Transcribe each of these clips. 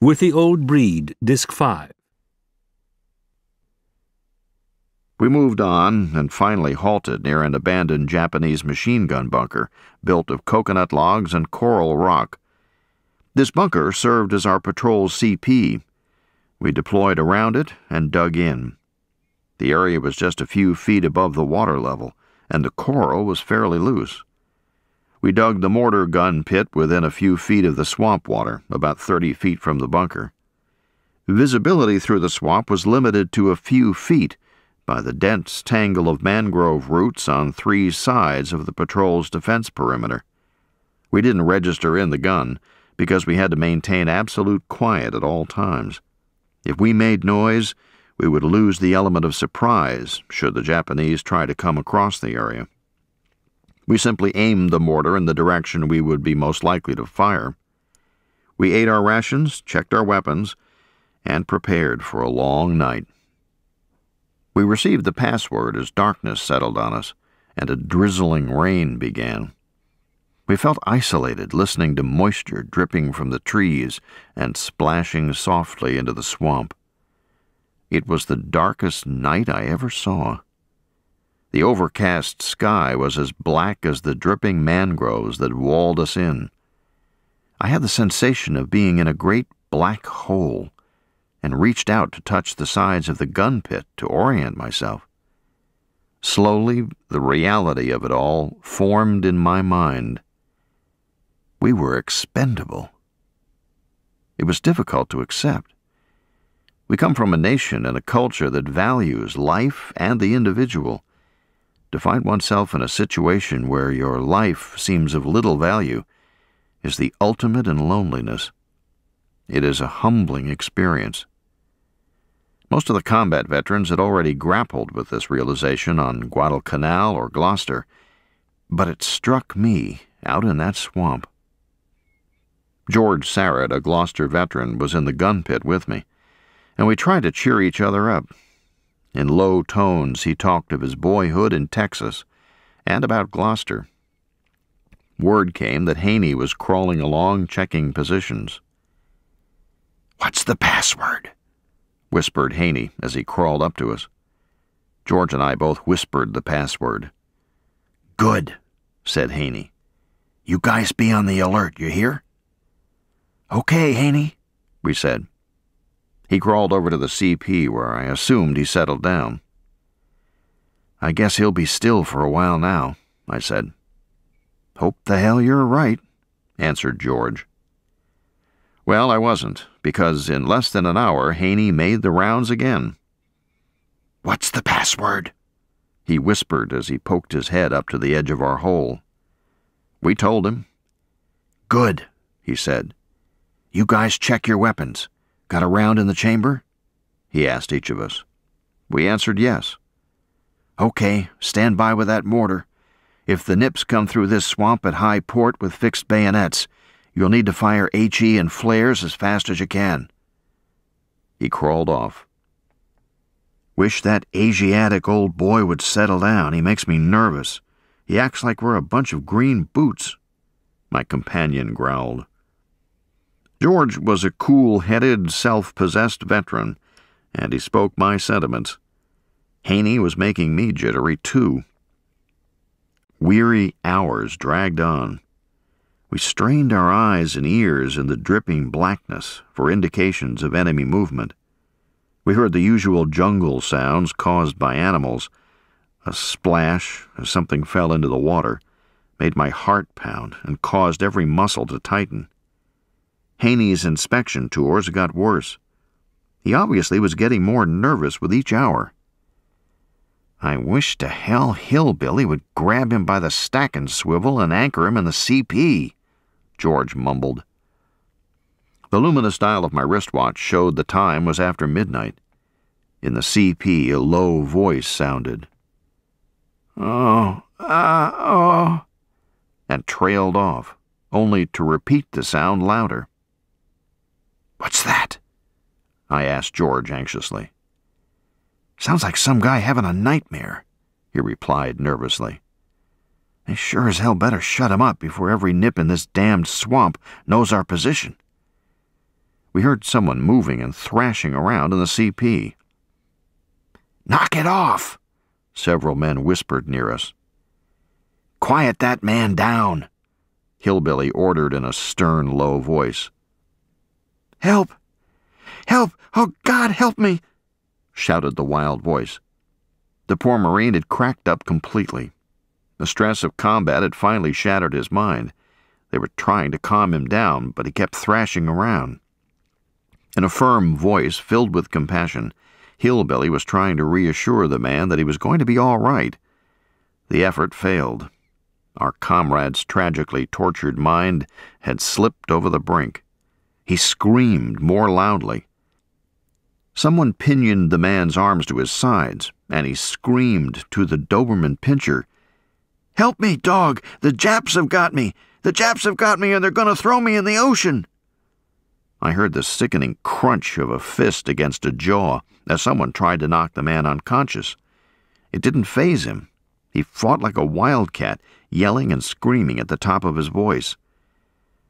With the Old Breed, Disc 5. We moved on and finally halted near an abandoned Japanese machine gun bunker built of coconut logs and coral rock. This bunker served as our patrol's CP. We deployed around it and dug in. The area was just a few feet above the water level, and the coral was fairly loose. We dug the mortar gun pit within a few feet of the swamp water, about 30 feet from the bunker. Visibility through the swamp was limited to a few feet by the dense tangle of mangrove roots on 3 sides of the patrol's defense perimeter. We didn't register in the gun because we had to maintain absolute quiet at all times. If we made noise, we would lose the element of surprise should the Japanese try to come across the area. We simply aimed the mortar in the direction we would be most likely to fire. We ate our rations, checked our weapons, and prepared for a long night. We received the password as darkness settled on us and a drizzling rain began. We felt isolated, listening to moisture dripping from the trees and splashing softly into the swamp. It was the darkest night I ever saw. The overcast sky was as black as the dripping mangroves that walled us in. I had the sensation of being in a great black hole and reached out to touch the sides of the gun pit to orient myself. Slowly, the reality of it all formed in my mind. We were expendable. It was difficult to accept. We come from a nation and a culture that values life and the individual. To find oneself in a situation where your life seems of little value is the ultimate in loneliness. It is a humbling experience. Most of the combat veterans had already grappled with this realization on Guadalcanal or Gloucester, but it struck me out in that swamp. George Sarrett, a Gloucester veteran, was in the gun pit with me, and we tried to cheer each other up. In low tones, he talked of his boyhood in Texas and about Gloucester. Word came that Haney was crawling along, checking positions. "What's the password?" whispered Haney as he crawled up to us. George and I both whispered the password. "Good," said Haney. "You guys be on the alert, you hear?" "Okay, Haney," we said. He crawled over to the CP where I assumed he settled down. "I guess he'll be still for a while now," I said. "Hope the hell you're right," answered George. Well, I wasn't, because in less than an hour Haney made the rounds again. "What's the password?" he whispered as he poked his head up to the edge of our hole. We told him. "Good," he said. "You guys check your weapons. Got a round in the chamber?" he asked each of us. We answered yes. "Okay, stand by with that mortar. If the nips come through this swamp at high port with fixed bayonets, you'll need to fire HE and flares as fast as you can." He crawled off. "Wish that Asiatic old boy would settle down. He makes me nervous. He acts like we're a bunch of green boots," my companion growled. George was a cool-headed, self-possessed veteran, and he spoke my sentiments. Haney was making me jittery, too. Weary hours dragged on. We strained our eyes and ears in the dripping blackness for indications of enemy movement. We heard the usual jungle sounds caused by animals. A splash, as something fell into the water, made my heart pound and caused every muscle to tighten. Haney's inspection tours got worse. He obviously was getting more nervous with each hour. "I wish to hell Hillbilly would grab him by the stacking swivel and anchor him in the CP," George mumbled. The luminous dial of my wristwatch showed the time was after midnight. In the CP, a low voice sounded. "Oh, and trailed off, only to repeat the sound louder. "What's that?" I asked George anxiously. "Sounds like some guy having a nightmare," he replied nervously. "They sure as hell better shut him up before every nip in this damned swamp knows our position." We heard someone moving and thrashing around in the CP. "Knock it off!" several men whispered near us. "Quiet that man down," Hillbilly ordered in a stern, low voice. "Help! Help! Oh, God, help me!" shouted the wild voice. The poor Marine had cracked up completely. The stress of combat had finally shattered his mind. They were trying to calm him down, but he kept thrashing around. In a firm voice filled with compassion, Hillbilly was trying to reassure the man that he was going to be all right. The effort failed. Our comrade's tragically tortured mind had slipped over the brink. He screamed more loudly. Someone pinioned the man's arms to his sides, and he screamed to the Doberman pinscher, "Help me, dog! The Japs have got me! The Japs have got me, and they're going to throw me in the ocean!" I heard the sickening crunch of a fist against a jaw as someone tried to knock the man unconscious. It didn't faze him. He fought like a wildcat, yelling and screaming at the top of his voice.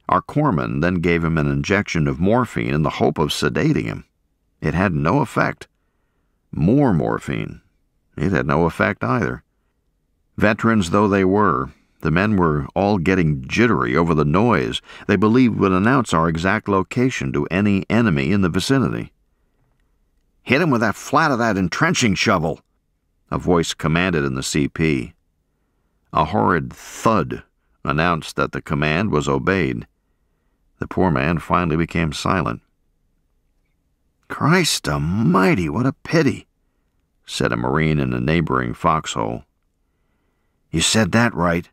Our corpsman then gave him an injection of morphine in the hope of sedating him. It had no effect. More morphine. It had no effect either. Veterans though they were, the men were all getting jittery over the noise they believed would announce our exact location to any enemy in the vicinity. "Hit him with that flat of that entrenching shovel," a voice commanded in the CP. A horrid thud announced that the command was obeyed. The poor man finally became silent. "Christ almighty, what a pity," said a Marine in a neighboring foxhole. "You said that right,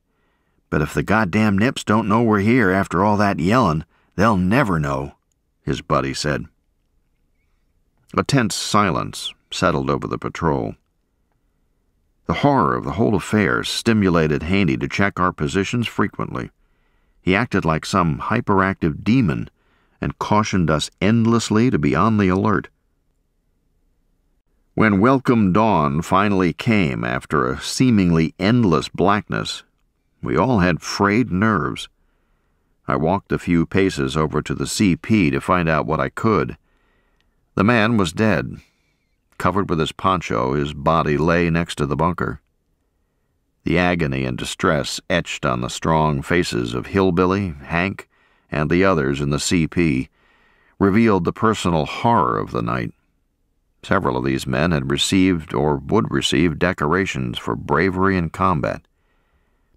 but if the goddamn nips don't know we're here after all that yelling, they'll never know," his buddy said. A tense silence settled over the patrol. The horror of the whole affair stimulated Haney to check our positions frequently. He acted like some hyperactive demon and cautioned us endlessly to be on the alert. When welcome dawn finally came after a seemingly endless blackness, we all had frayed nerves. I walked a few paces over to the CP to find out what I could. The man was dead. Covered with his poncho, his body lay next to the bunker. The agony and distress etched on the strong faces of Hillbilly, Hank, and the others in the CP revealed the personal horror of the night. Several of these men had received or would receive decorations for bravery in combat,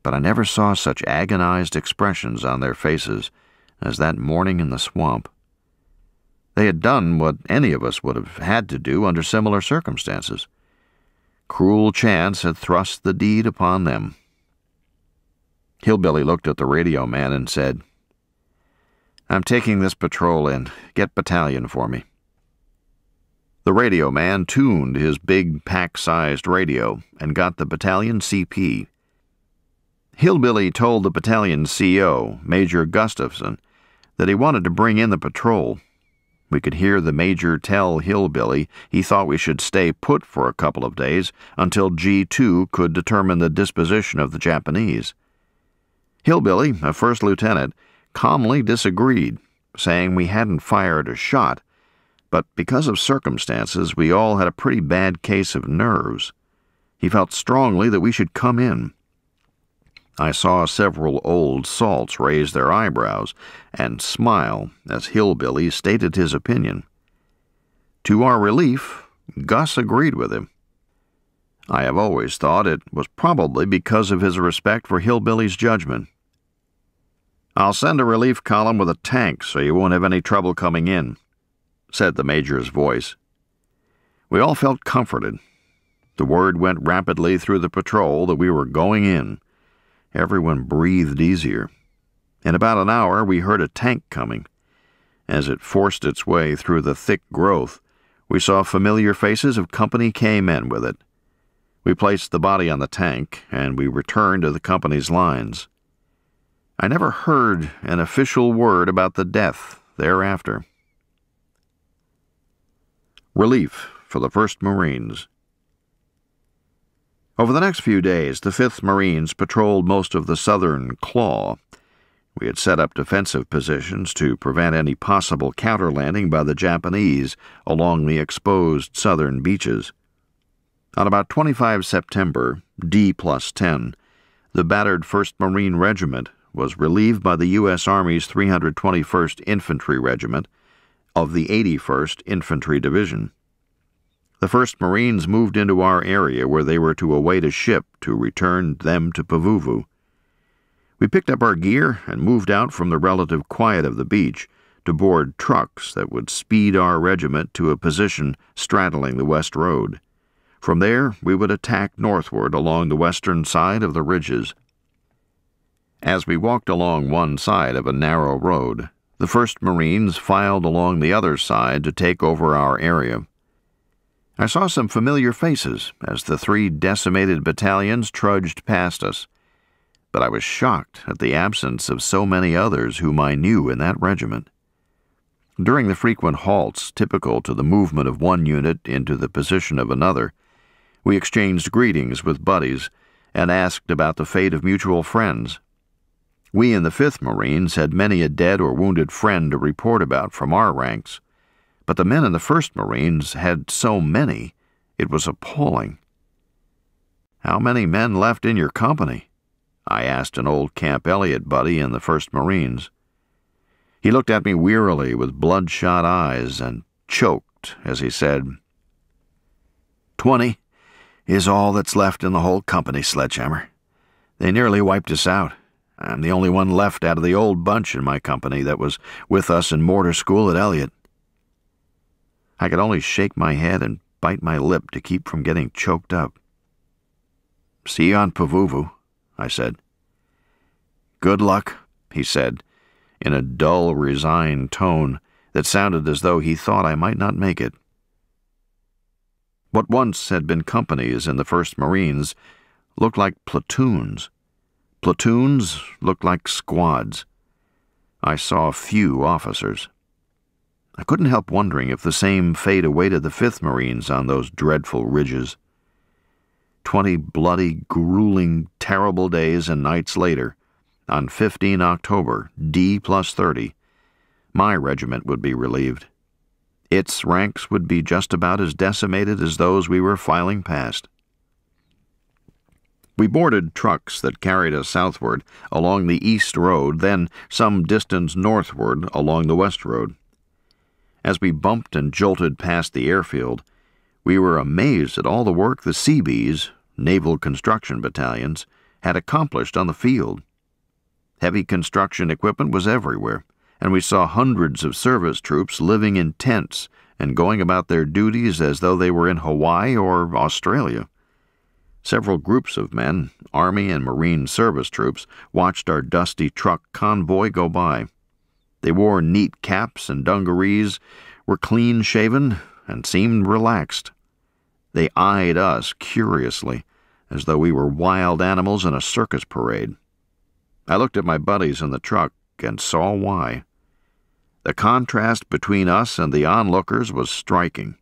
but I never saw such agonized expressions on their faces as that morning in the swamp. They had done what any of us would have had to do under similar circumstances. Cruel chance had thrust the deed upon them. Hillbilly looked at the radio man and said, "I'm taking this patrol in. Get battalion for me." The radio man tuned his big pack-sized radio and got the battalion CP. Hillbilly told the battalion CO, Major Gustafson, that he wanted to bring in the patrol. We could hear the major tell Hillbilly he thought we should stay put for a couple of days until G2 could determine the disposition of the Japanese. Hillbilly, a first lieutenant, calmly disagreed, saying we hadn't fired a shot, but because of circumstances we all had a pretty bad case of nerves. He felt strongly that we should come in. I saw several old salts raise their eyebrows and smile as Hillbilly stated his opinion. To our relief, Gus agreed with him. I have always thought it was probably because of his respect for Hillbilly's judgment. "I'll send a relief column with a tank so you won't have any trouble coming in," said the major's voice. We all felt comforted. The word went rapidly through the patrol that we were going in. Everyone breathed easier. In about an hour, we heard a tank coming. As it forced its way through the thick growth, we saw familiar faces of Company K men with it. We placed the body on the tank, and we returned to the company's lines. I never heard an official word about the death thereafter. Relief for the 1st Marines. Over the next few days, the 5th Marines patrolled most of the southern claw, We had set up defensive positions to prevent any possible counterlanding by the Japanese along the exposed southern beaches. On about 25 September, D+10, the battered 1st Marine Regiment was relieved by the U.S. Army's 321st Infantry Regiment of the 81st Infantry Division. The 1st Marines moved into our area where they were to await a ship to return them to Pavuvu. We picked up our gear and moved out from the relative quiet of the beach to board trucks that would speed our regiment to a position straddling the West Road. From there, we would attack northward along the western side of the ridges. As we walked along one side of a narrow road, the 1st Marines filed along the other side to take over our area. I saw some familiar faces as the 3 decimated battalions trudged past us, but I was shocked at the absence of so many others whom I knew in that regiment. During the frequent halts typical to the movement of one unit into the position of another, we exchanged greetings with buddies and asked about the fate of mutual friends. We in the 5th Marines had many a dead or wounded friend to report about from our ranks, but the men in the 1st Marines had so many, it was appalling. "How many men left in your company?" I asked an old Camp Elliott buddy in the 1st Marines. He looked at me wearily with bloodshot eyes and choked as he said, "20 is all that's left in the whole company, Sledgehammer. They nearly wiped us out. I'm the only one left out of the old bunch in my company that was with us in mortar school at Elliott." I could only shake my head and bite my lip to keep from getting choked up. "See you on Pavuvu," I said. "Good luck," he said, in a dull, resigned tone that sounded as though he thought I might not make it. What once had been companies in the 1st Marines looked like platoons. Platoons looked like squads. I saw few officers. I couldn't help wondering if the same fate awaited the 5th Marines on those dreadful ridges. 20 bloody, grueling, terrible days and nights later, on 15 October, D+30, my regiment would be relieved. Its ranks would be just about as decimated as those we were filing past. We boarded trucks that carried us southward along the East Road, then some distance northward along the West Road. As we bumped and jolted past the airfield, we were amazed at all the work the Seabees, naval construction battalions, had accomplished on the field. Heavy construction equipment was everywhere, and we saw hundreds of service troops living in tents and going about their duties as though they were in Hawaii or Australia. Several groups of men, Army and Marine service troops, watched our dusty truck convoy go by. They wore neat caps and dungarees, were clean-shaven, and seemed relaxed. They eyed us curiously, as though we were wild animals in a circus parade. I looked at my buddies in the truck and saw why. The contrast between us and the onlookers was striking.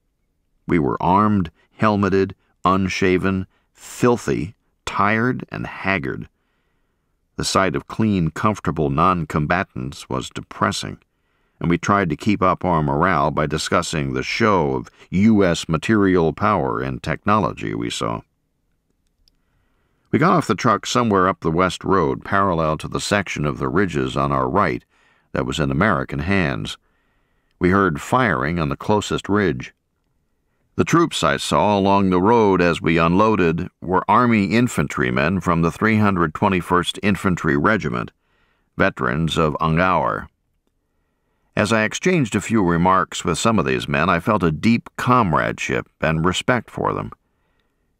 We were armed, helmeted, unshaven, filthy, tired, and haggard. The sight of clean, comfortable non-combatants was depressing, and we tried to keep up our morale by discussing the show of U.S. material power and technology we saw. We got off the truck somewhere up the West Road, parallel to the section of the ridges on our right that was in American hands. We heard firing on the closest ridge. The troops I saw along the road as we unloaded were Army infantrymen from the 321st Infantry Regiment, veterans of Angaur. As I exchanged a few remarks with some of these men, I felt a deep comradeship and respect for them.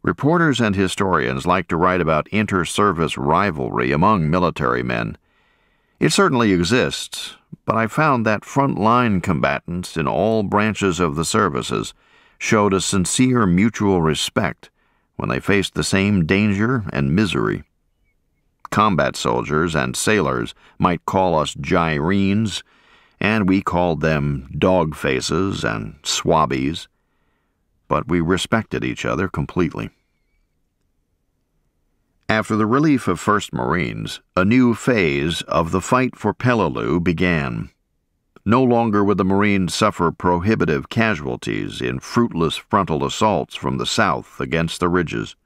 Reporters and historians like to write about inter-service rivalry among military men. It certainly exists, but I found that front-line combatants in all branches of the services showed a sincere mutual respect when they faced the same danger and misery. Combat soldiers and sailors might call us gyrenes, and we called them dog faces and swabbies, but we respected each other completely. After the relief of 1st Marines, a new phase of the fight for Peleliu began. No longer would the Marines suffer prohibitive casualties in fruitless frontal assaults from the south against the ridges.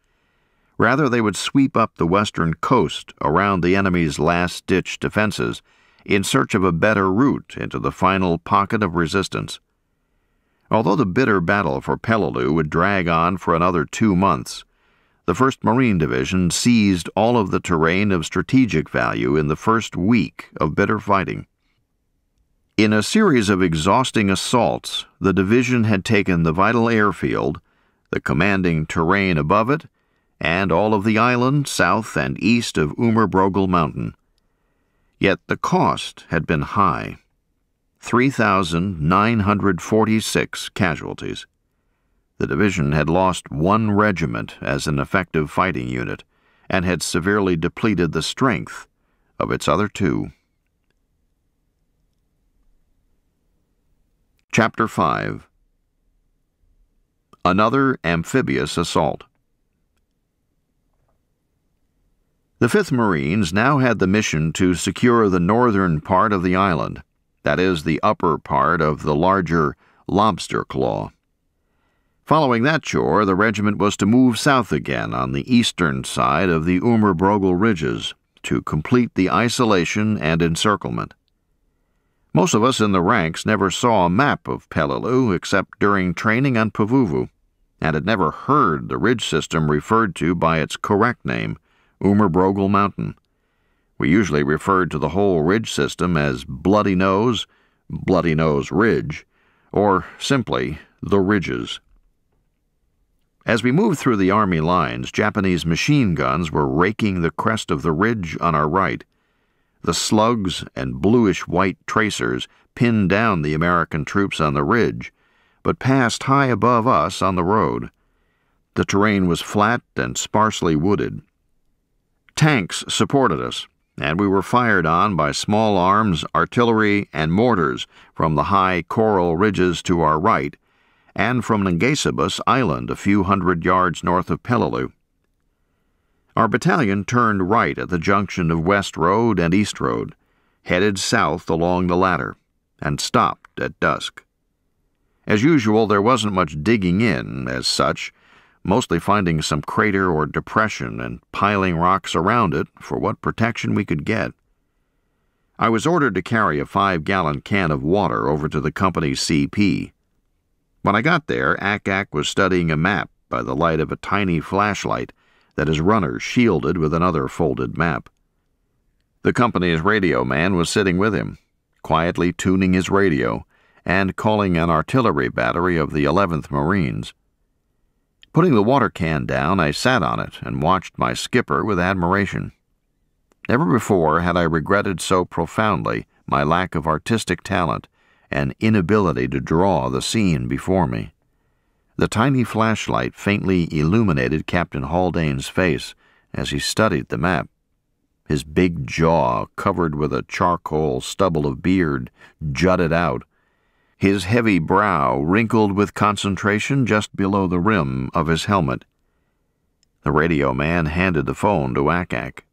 Rather, they would sweep up the western coast around the enemy's last-ditch defenses in search of a better route into the final pocket of resistance. Although the bitter battle for Peleliu would drag on for another 2 months, the 1st Marine Division seized all of the terrain of strategic value in the first week of bitter fighting. In a series of exhausting assaults, the division had taken the vital airfield, the commanding terrain above it, and all of the island south and east of Ummerbrogel Mountain. Yet the cost had been high. 3,946 casualties. The division had lost 1 regiment as an effective fighting unit and had severely depleted the strength of its other 2. Chapter 5. Another amphibious assault. The 5th Marines now had the mission to secure the northern part of the island, that is, the upper part of the larger Lobster Claw. Following that chore, the regiment was to move south again on the eastern side of the Ummerbrogel ridges to complete the isolation and encirclement. Most of us in the ranks never saw a map of Peleliu except during training on Pavuvu, and had never heard the ridge system referred to by its correct name, Ummerbrogel Mountain. We usually referred to the whole ridge system as Bloody Nose Ridge, or simply the Ridges. As we moved through the Army lines, Japanese machine guns were raking the crest of the ridge on our right. The slugs and bluish-white tracers pinned down the American troops on the ridge, but passed high above us on the road. The terrain was flat and sparsely wooded. Tanks supported us, and we were fired on by small arms, artillery, and mortars from the high coral ridges to our right, and from Ngesabus Island a few hundred yards north of Peleliu. Our battalion turned right at the junction of West Road and East Road, headed south along the latter, and stopped at dusk. As usual, there wasn't much digging in, as such, mostly finding some crater or depression and piling rocks around it for what protection we could get. I was ordered to carry a 5-gallon can of water over to the company's CP. When I got there, Ak was studying a map by the light of a tiny flashlight that his runner shielded with another folded map. The company's radio man was sitting with him, quietly tuning his radio and calling an artillery battery of the 11th Marines. Putting the water can down, I sat on it and watched my skipper with admiration. Never before had I regretted so profoundly my lack of artistic talent and inability to draw the scene before me. The tiny flashlight faintly illuminated Captain Haldane's face as he studied the map. His big jaw, covered with a charcoal stubble of beard, jutted out, his heavy brow wrinkled with concentration just below the rim of his helmet. The radio man handed the phone to Ak.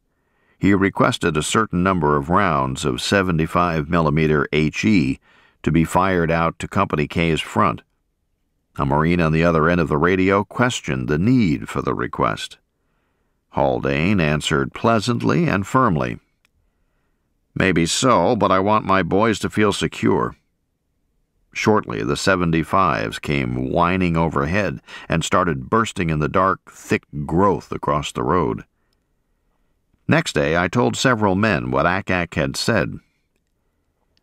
He requested a certain number of rounds of 75mm HE to be fired out to Company K's front. A Marine on the other end of the radio questioned the need for the request. Haldane answered pleasantly and firmly, "Maybe so, but I want my boys to feel secure." Shortly, the 75s came whining overhead and started bursting in the dark, thick growth across the road. Next day, I told several men what Ak had said.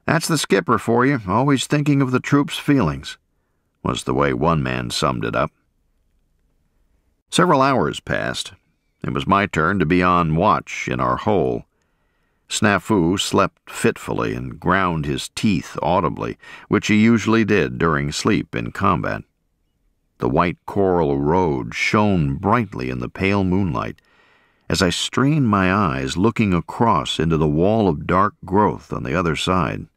"That's the skipper for you, always thinking of the troops' feelings," was the way one man summed it up. Several hours passed. It was my turn to be on watch in our hole. Snafu slept fitfully and ground his teeth audibly, which he usually did during sleep in combat. The white coral road shone brightly in the pale moonlight as I strained my eyes looking across into the wall of dark growth on the other side.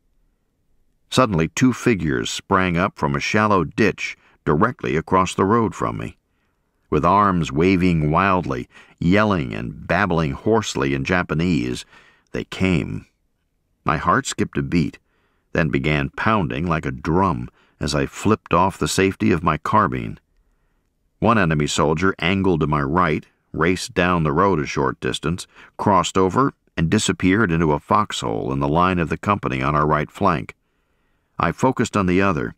Suddenly 2 figures sprang up from a shallow ditch directly across the road from me. With arms waving wildly, yelling and babbling hoarsely in Japanese, they came. My heart skipped a beat, then began pounding like a drum as I flipped off the safety of my carbine. One enemy soldier angled to my right, raced down the road a short distance, crossed over, and disappeared into a foxhole in the line of the company on our right flank. I focused on the other.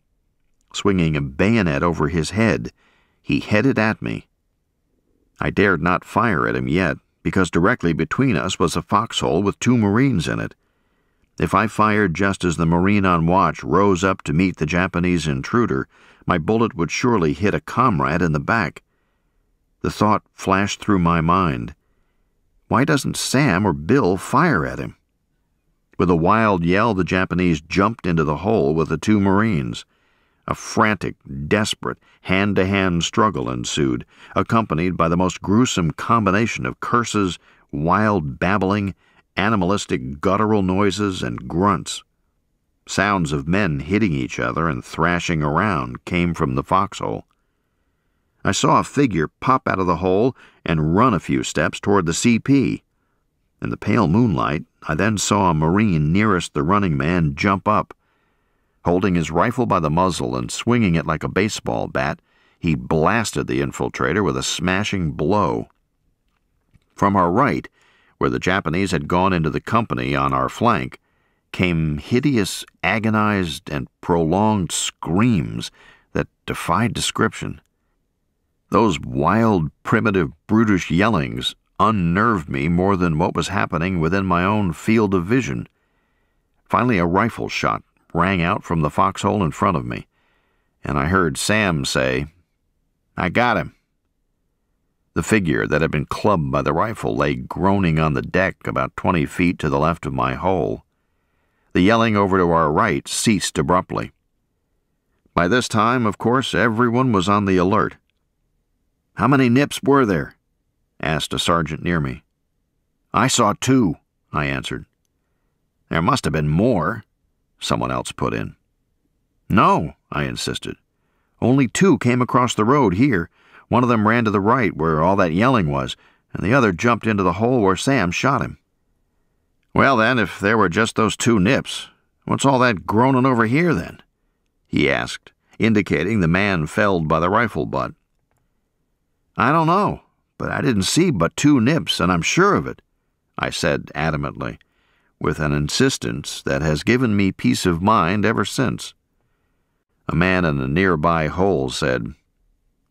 Swinging a bayonet over his head, he headed at me. I dared not fire at him yet, because directly between us was a foxhole with 2 Marines in it. If I fired just as the Marine on watch rose up to meet the Japanese intruder, my bullet would surely hit a comrade in the back. The thought flashed through my mind. Why doesn't Sam or Bill fire at him? With a wild yell, the Japanese jumped into the hole with the 2 Marines. A frantic, desperate, hand-to-hand struggle ensued, accompanied by the most gruesome combination of curses, wild babbling, animalistic guttural noises, and grunts. Sounds of men hitting each other and thrashing around came from the foxhole. I saw a figure pop out of the hole and run a few steps toward the CP. In the pale moonlight, I then saw a Marine nearest the running man jump up. Holding his rifle by the muzzle and swinging it like a baseball bat, he blasted the infiltrator with a smashing blow. From our right, where the Japanese had gone into the company on our flank, came hideous, agonized, and prolonged screams that defied description. Those wild, primitive, brutish yellings unnerved me more than what was happening within my own field of vision. Finally, a rifle shot rang out from the foxhole in front of me, and I heard Sam say, "I got him." The figure that had been clubbed by the rifle lay groaning on the deck about 20 feet to the left of my hole. The yelling over to our right ceased abruptly. By this time, of course, everyone was on the alert. "How many nips were there?" asked a sergeant near me. "I saw 2, I answered. "There must have been more," someone else put in. "No," I insisted. "Only 2 came across the road here. One of them ran to the right where all that yelling was, and the other jumped into the hole where Sam shot him." "Well then, if there were just those 2 nips, what's all that groaning over here then?" he asked, indicating the man felled by the rifle butt. "I don't know, but I didn't see but 2 nips, and I'm sure of it," I said adamantly, with an insistence that has given me peace of mind ever since. A man in a nearby hole said,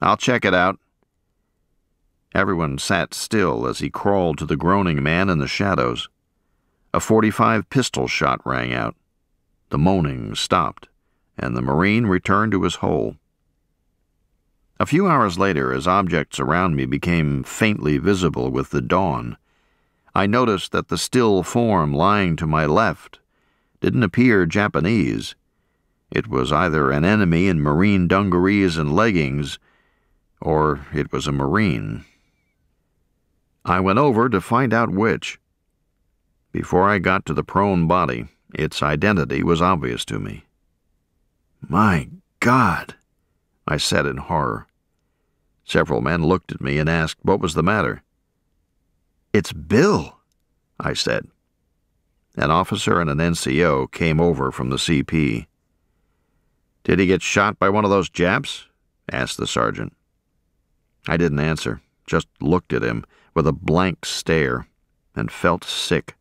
"I'll check it out." Everyone sat still as he crawled to the groaning man in the shadows. A .45 pistol shot rang out. The moaning stopped, and the Marine returned to his hole. A few hours later, as objects around me became faintly visible with the dawn, I noticed that the still form lying to my left didn't appear Japanese. It was either an enemy in Marine dungarees and leggings, or it was a Marine. I went over to find out which. Before I got to the prone body, its identity was obvious to me. "My God," I said in horror. Several men looked at me and asked what was the matter. "It's Bill," I said. An officer and an NCO came over from the CP. "Did he get shot by one of those Japs?" asked the sergeant. I didn't answer, just looked at him with a blank stare, and felt sick.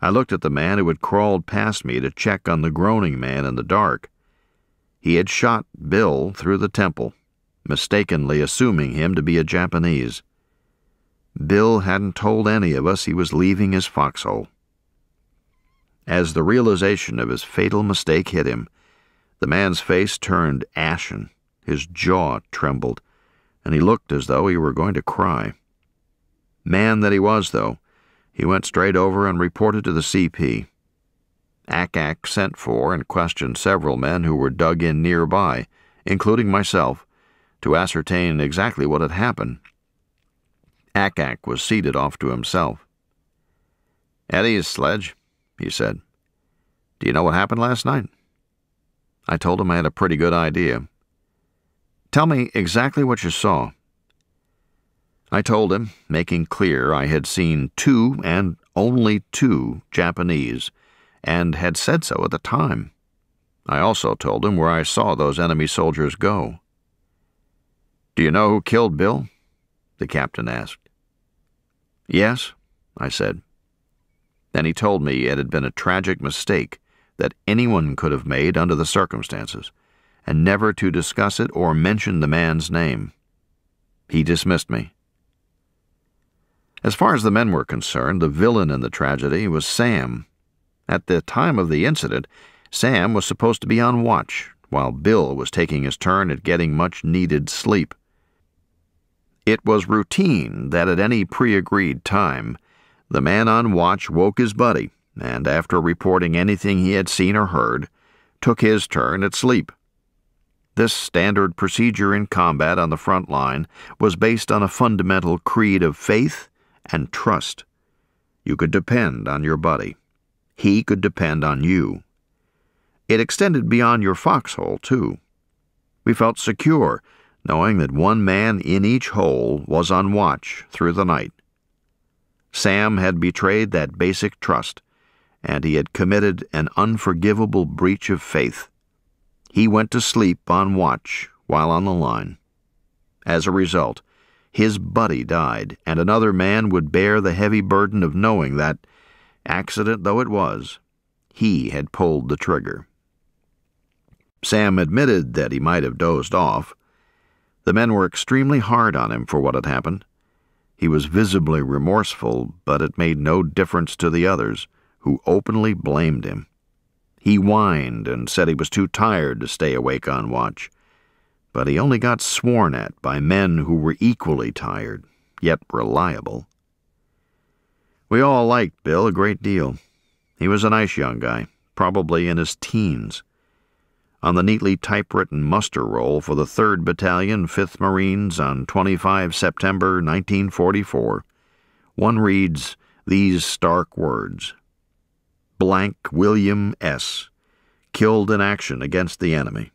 I looked at the man who had crawled past me to check on the groaning man in the dark. He had shot Bill through the temple, mistakenly assuming him to be a Japanese. Bill hadn't told any of us he was leaving his foxhole. As the realization of his fatal mistake hit him, the man's face turned ashen, his jaw trembled, and he looked as though he were going to cry. Man that he was, though, he went straight over and reported to the CP. ACAC sent for and questioned several men who were dug in nearby, including myself, to ascertain exactly what had happened. ACAC was seated off to himself. "At ease, Sledge," he said. "Do you know what happened last night?" I told him I had a pretty good idea. "Tell me exactly what you saw." I told him, making clear I had seen 2 and only 2 Japanese, and had said so at the time. I also told him where I saw those enemy soldiers go. "Do you know who killed Bill?" the captain asked. "Yes," I said. Then he told me it had been a tragic mistake that anyone could have made under the circumstances, and never to discuss it or mention the man's name. He dismissed me. As far as the men were concerned, the villain in the tragedy was Sam. At the time of the incident, Sam was supposed to be on watch, while Bill was taking his turn at getting much-needed sleep. It was routine that at any pre-agreed time, the man on watch woke his buddy, and after reporting anything he had seen or heard, took his turn at sleep. This standard procedure in combat on the front line was based on a fundamental creed of faith and trust. You could depend on your buddy. He could depend on you. It extended beyond your foxhole, too. We felt secure, knowing that one man in each hole was on watch through the night. Sam had betrayed that basic trust, and he had committed an unforgivable breach of faith. He went to sleep on watch while on the line. As a result, his buddy died, and another man would bear the heavy burden of knowing that, accident though it was, he had pulled the trigger. Sam admitted that he might have dozed off. The men were extremely hard on him for what had happened. He was visibly remorseful, but it made no difference to the others, who openly blamed him. He whined and said he was too tired to stay awake on watch, but he only got sworn at by men who were equally tired, yet reliable. We all liked Bill a great deal. He was a nice young guy, probably in his teens. On the neatly typewritten muster roll for the 3rd Battalion, 5th Marines on 25 September 1944, one reads these stark words: "Blank William S. killed in action against the enemy.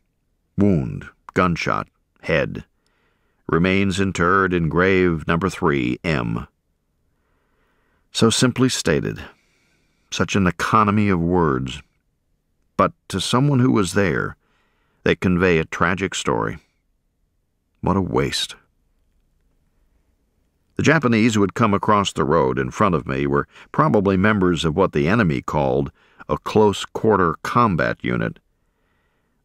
Wound, gunshot, head. Remains interred in grave number 3, M." So simply stated. Such an economy of words. But to someone who was there, they convey a tragic story. What a waste. The Japanese who had come across the road in front of me were probably members of what the enemy called a close-quarter combat unit.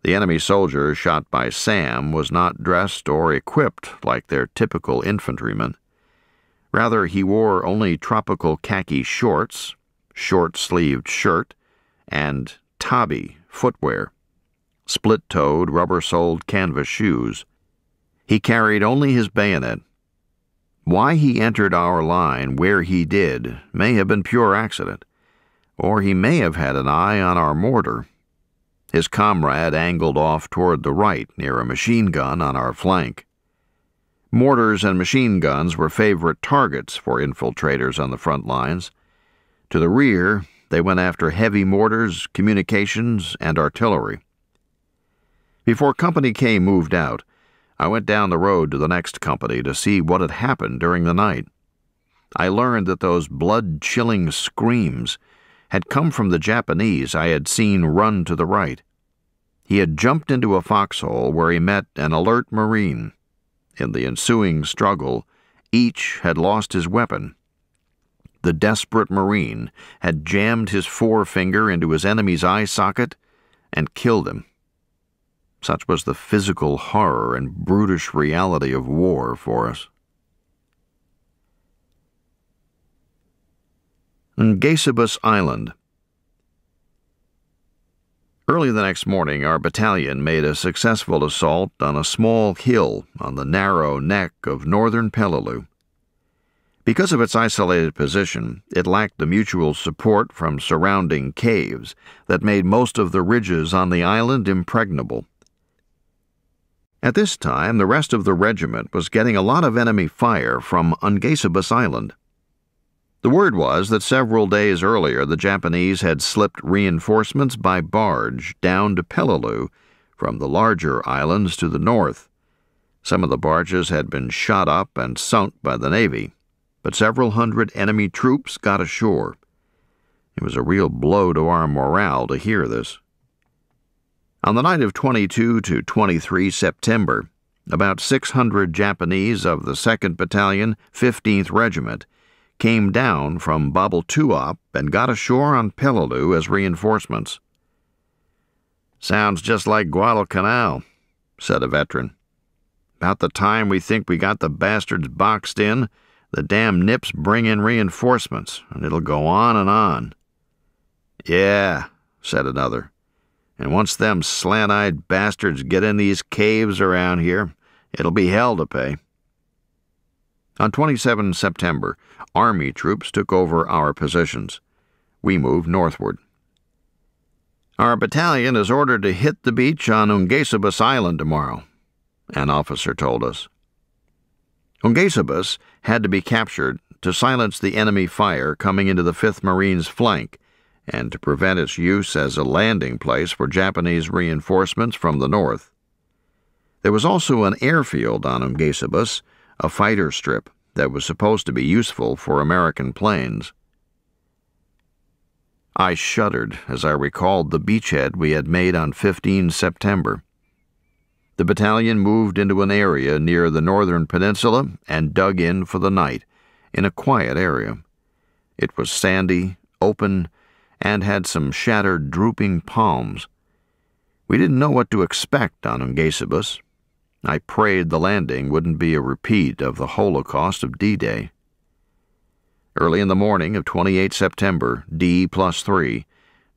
The enemy soldier shot by Sam was not dressed or equipped like their typical infantryman. Rather, he wore only tropical khaki shorts, short-sleeved shirt, and tabi footwear, split-toed, rubber-soled canvas shoes. He carried only his bayonet. Why he entered our line where he did may have been pure accident, or he may have had an eye on our mortar. His comrade angled off toward the right near a machine gun on our flank. Mortars and machine guns were favorite targets for infiltrators on the front lines. To the rear, they went after heavy mortars, communications, and artillery. Before Company K moved out, I went down the road to the next company to see what had happened during the night. I learned that those blood-chilling screams had come from the Japanese I had seen run to the right. He had jumped into a foxhole where he met an alert Marine. In the ensuing struggle, each had lost his weapon. The desperate Marine had jammed his forefinger into his enemy's eye socket and killed him. Such was the physical horror and brutish reality of war for us. Ngacibus Island. Early the next morning, our battalion made a successful assault on a small hill on the narrow neck of northern Peleliu. Because of its isolated position, it lacked the mutual support from surrounding caves that made most of the ridges on the island impregnable. At this time, the rest of the regiment was getting a lot of enemy fire from Ngacibus Island. The word was that several days earlier the Japanese had slipped reinforcements by barge down to Peleliu from the larger islands to the north. Some of the barges had been shot up and sunk by the Navy, but several hundred enemy troops got ashore. It was a real blow to our morale to hear this. On the night of 22 to 23 September, about 600 Japanese of the 2nd Battalion, 15th Regiment, came down from Babeltuop and got ashore on Peleliu as reinforcements. "Sounds just like Guadalcanal," said a veteran. "About the time we think we got the bastards boxed in, the damn nips bring in reinforcements, and it'll go on and on." "Yeah," said another. "And once them slant-eyed bastards get in these caves around here, it'll be hell to pay." On 27 September, Army troops took over our positions. We moved northward. "Our battalion is ordered to hit the beach on Ungesabus Island tomorrow," an officer told us. Ungesabus had to be captured to silence the enemy fire coming into the 5th Marine's flank and to prevent its use as a landing place for Japanese reinforcements from the north. There was also an airfield on Ungesabus, a fighter strip that was supposed to be useful for American planes. I shuddered as I recalled the beachhead we had made on 15 September. The battalion moved into an area near the northern peninsula and dug in for the night, in a quiet area. It was sandy, open, and had some shattered, drooping palms. We didn't know what to expect on Ungesabus. I prayed the landing wouldn't be a repeat of the Holocaust of D-Day. Early in the morning of 28 September, D+3,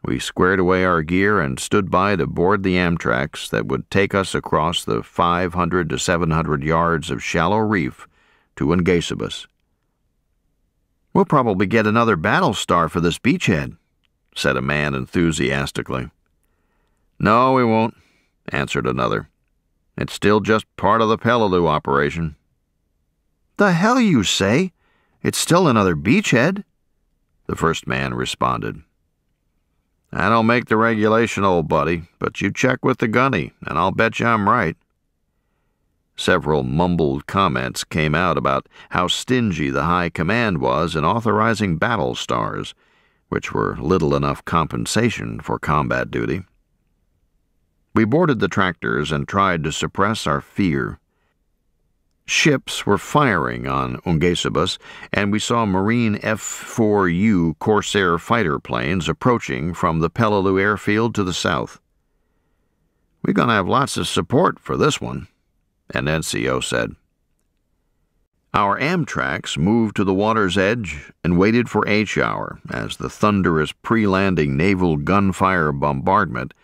we squared away our gear and stood by to board the Amtraks that would take us across the 500 to 700 yards of shallow reef to Ungesabus. "We'll probably get another battle star for this beachhead," said a man enthusiastically. "No, we won't," answered another. "It's still just part of the Peleliu operation." "The hell you say? It's still another beachhead," the first man responded. "I don't make the regulation, old buddy, but you check with the gunny, and I'll bet you I'm right." Several mumbled comments came out about how stingy the high command was in authorizing battle stars, which were little enough compensation for combat duty. We boarded the tractors and tried to suppress our fear. Ships were firing on Ungesabus, and we saw Marine F-4U Corsair fighter planes approaching from the Peleliu airfield to the south. "We're going to have lots of support for this one," an NCO said. Our Amtraks moved to the water's edge and waited for H-hour as the thunderous pre-landing naval gunfire bombardment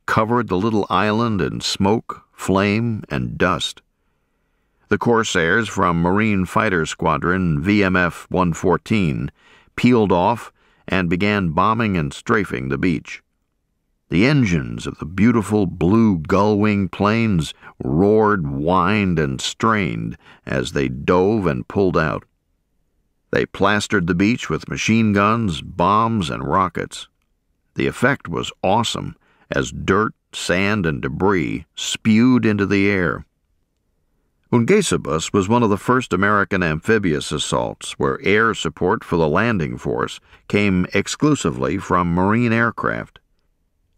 covered the little island in smoke, flame, and dust. The Corsairs from Marine Fighter Squadron VMF 114 peeled off and began bombing and strafing the beach. The engines of the beautiful blue gull-wing planes roared, whined, and strained as they dove and pulled out. They plastered the beach with machine guns, bombs, and rockets. The effect was awesome as dirt, sand, and debris spewed into the air. Ungesabus was one of the first American amphibious assaults where air support for the landing force came exclusively from Marine aircraft.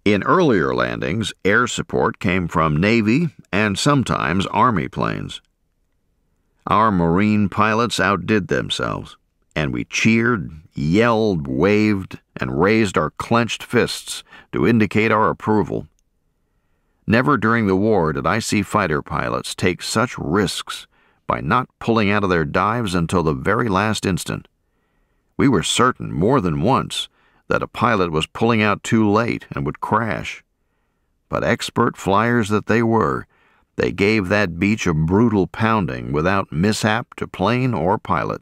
In earlier landings, air support came from Navy and sometimes Army planes. Our Marine pilots outdid themselves, and we cheered, yelled, waved, and raised our clenched fists to indicate our approval. Never during the war did I see fighter pilots take such risks by not pulling out of their dives until the very last instant. We were certain more than once that a pilot was pulling out too late and would crash. But expert flyers that they were, they gave that beach a brutal pounding without mishap to plane or pilot.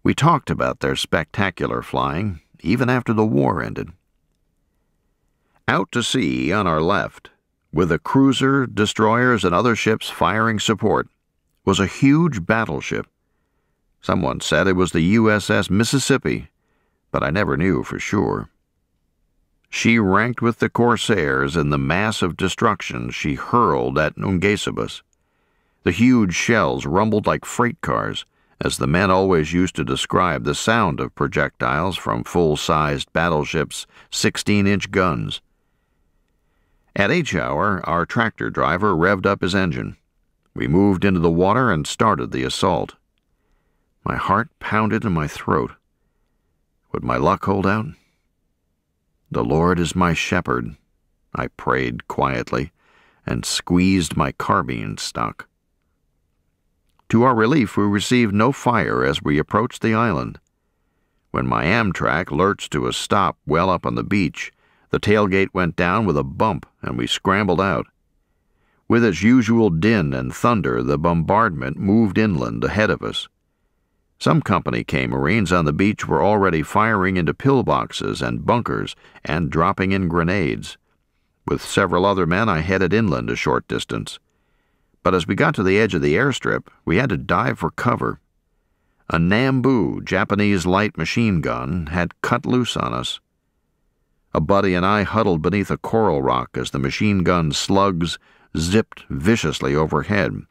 We talked about their spectacular flying even after the war ended. Out to sea on our left, with a cruiser, destroyers, and other ships firing support, was a huge battleship. Someone said it was the USS Mississippi, but I never knew for sure. She ranked with the Corsairs in the mass of destruction she hurled at Ungesabus. The huge shells rumbled like freight cars, as the men always used to describe the sound of projectiles from full-sized battleships' 16-inch guns. At H-hour, our tractor driver revved up his engine. We moved into the water and started the assault. My heart pounded in my throat. Would my luck hold out? "The Lord is my shepherd," I prayed quietly, and squeezed my carbine stock. To our relief, we received no fire as we approached the island. When my Amtrak lurched to a stop well up on the beach, the tailgate went down with a bump and we scrambled out. With its usual din and thunder, the bombardment moved inland ahead of us. Some company K Marines on the beach were already firing into pillboxes and bunkers and dropping in grenades. With several other men, I headed inland a short distance. But as we got to the edge of the airstrip, we had to dive for cover. A Nambu Japanese light machine gun had cut loose on us. A buddy and I huddled beneath a coral rock as the machine gun slugs zipped viciously overhead.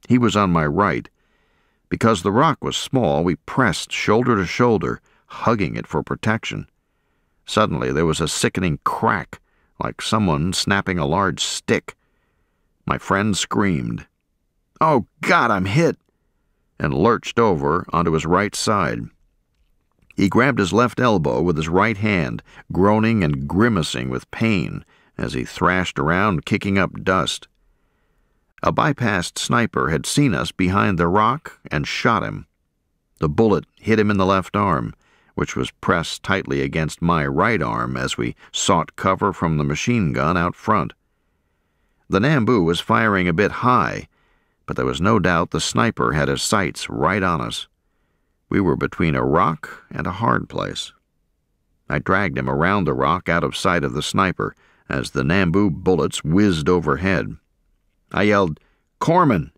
He was on my right. Because the rock was small, we pressed shoulder to shoulder, hugging it for protection. Suddenly there was a sickening crack, like someone snapping a large stick. My friend screamed, "Oh, God, I'm hit!" and lurched over onto his right side. He grabbed his left elbow with his right hand, groaning and grimacing with pain as he thrashed around, kicking up dust. A bypassed sniper had seen us behind the rock and shot him. The bullet hit him in the left arm, which was pressed tightly against my right arm as we sought cover from the machine gun out front. The Nambu was firing a bit high, but there was no doubt the sniper had his sights right on us. We were between a rock and a hard place. I dragged him around the rock out of sight of the sniper as the Nambu bullets whizzed overhead. I yelled, "Corpsman!"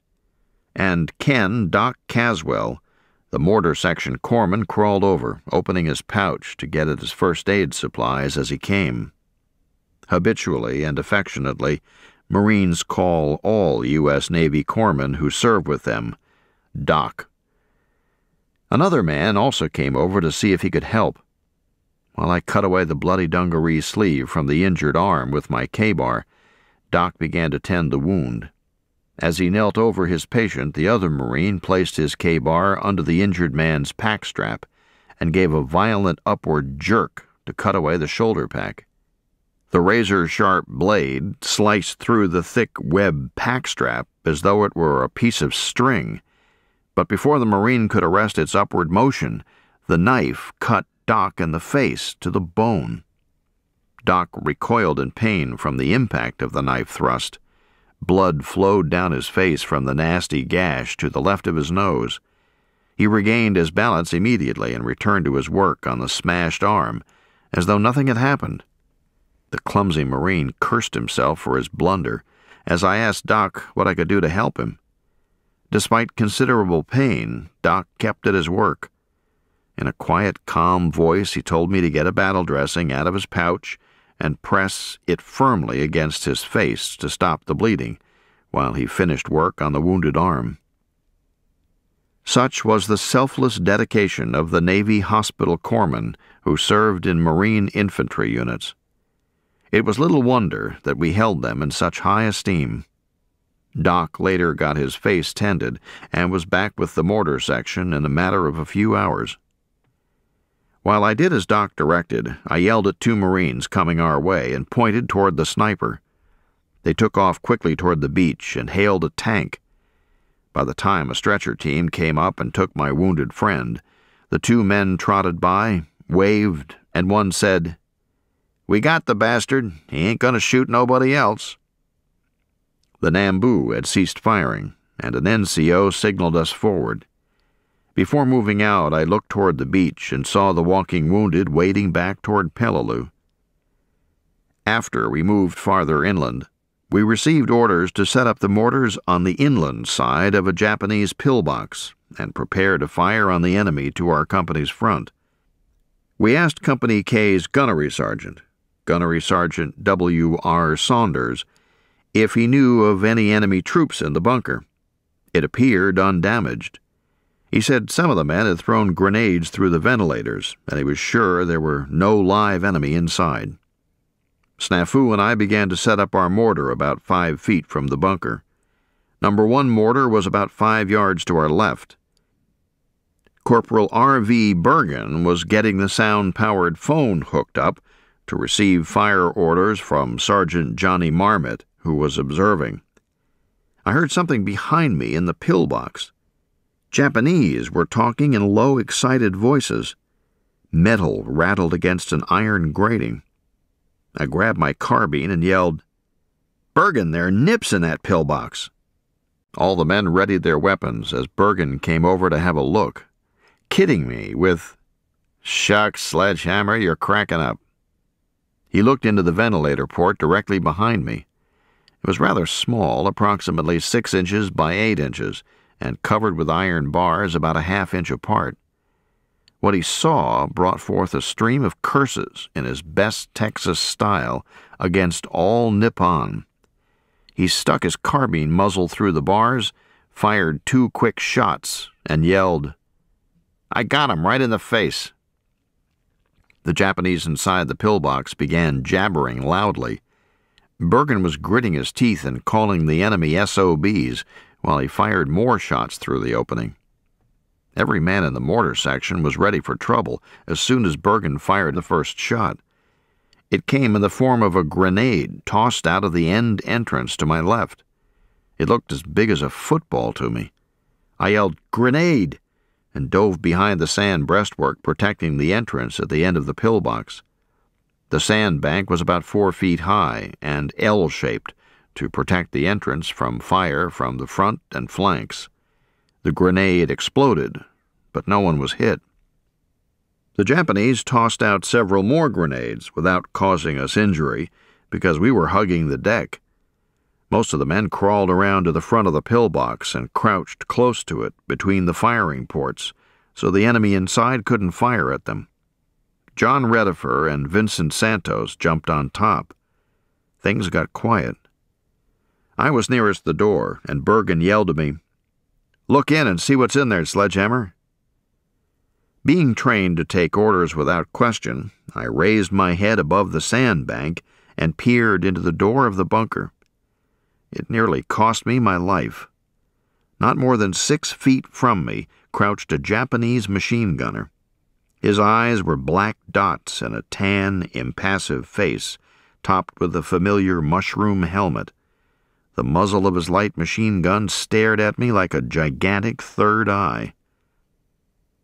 And Ken Doc Caswell, the mortar section corpsman, crawled over, opening his pouch to get at his first aid supplies as he came. Habitually and affectionately, Marines call all U.S. Navy corpsmen who serve with them Doc. Another man also came over to see if he could help. While I cut away the bloody dungaree sleeve from the injured arm with my K-bar, Doc began to tend the wound. As he knelt over his patient, the other Marine placed his K-bar under the injured man's pack strap and gave a violent upward jerk to cut away the shoulder pack. The razor-sharp blade sliced through the thick web pack strap as though it were a piece of string, but before the Marine could arrest its upward motion, the knife cut Doc in the face to the bone. Doc recoiled in pain from the impact of the knife thrust. Blood flowed down his face from the nasty gash to the left of his nose. He regained his balance immediately and returned to his work on the smashed arm, as though nothing had happened. The clumsy Marine cursed himself for his blunder as I asked Doc what I could do to help him. Despite considerable pain, Doc kept at his work. In a quiet, calm voice, he told me to get a battle dressing out of his pouch and press it firmly against his face to stop the bleeding, while he finished work on the wounded arm. Such was the selfless dedication of the Navy hospital corpsmen who served in Marine infantry units. It was little wonder that we held them in such high esteem. Doc later got his face tended and was back with the mortar section in a matter of a few hours. While I did as Doc directed, I yelled at two Marines coming our way and pointed toward the sniper. They took off quickly toward the beach and hailed a tank. By the time a stretcher team came up and took my wounded friend, the two men trotted by, waved, and one said, "We got the bastard. He ain't gonna shoot nobody else." The Nambu had ceased firing, and an NCO signaled us forward. Before moving out, I looked toward the beach and saw the walking wounded wading back toward Peleliu. After we moved farther inland, we received orders to set up the mortars on the inland side of a Japanese pillbox and prepare to fire on the enemy to our company's front. We asked Company K's Gunnery Sergeant W.R. Saunders, if he knew of any enemy troops in the bunker. It appeared undamaged. He said some of the men had thrown grenades through the ventilators, and he was sure there were no live enemy inside. Snafu and I began to set up our mortar about 5 feet from the bunker. Number 1 mortar was about 5 yards to our left. Corporal R.V. Bergen was getting the sound-powered phone hooked up to receive fire orders from Sergeant Johnny Marmot, who was observing. I heard something behind me in the pillbox. Japanese were talking in low, excited voices. Metal rattled against an iron grating. I grabbed my carbine and yelled, "Bergen, there are nips in that pillbox." All the men readied their weapons as Bergen came over to have a look, kidding me with, "Shucks, Sledgehammer, you're cracking up." He looked into the ventilator port directly behind me. It was rather small, approximately 6 inches by 8 inches, and covered with iron bars about a ½ inch apart. What he saw brought forth a stream of curses in his best Texas style against all Nippon. He stuck his carbine muzzle through the bars, fired 2 quick shots, and yelled, "I got him right in the face." The Japanese inside the pillbox began jabbering loudly. Bergen was gritting his teeth and calling the enemy SOBs while he fired more shots through the opening. Every man in the mortar section was ready for trouble as soon as Bergen fired the first shot. It came in the form of a grenade tossed out of the end entrance to my left. It looked as big as a football to me. I yelled, "Grenade!" and dove behind the sand breastwork protecting the entrance at the end of the pillbox. The sandbank was about 4 feet high and L-shaped to protect the entrance from fire from the front and flanks. The grenade exploded, but no one was hit. The Japanese tossed out several more grenades without causing us injury because we were hugging the deck. Most of the men crawled around to the front of the pillbox and crouched close to it between the firing ports so the enemy inside couldn't fire at them. John Redifer and Vincent Santos jumped on top. Things got quiet. I was nearest the door, and Bergen yelled to me, "Look in and see what's in there, Sledgehammer." Being trained to take orders without question, I raised my head above the sandbank and peered into the door of the bunker. It nearly cost me my life. Not more than 6 feet from me crouched a Japanese machine gunner. His eyes were black dots in a tan, impassive face, topped with the familiar mushroom helmet. The muzzle of his light machine gun stared at me like a gigantic third eye.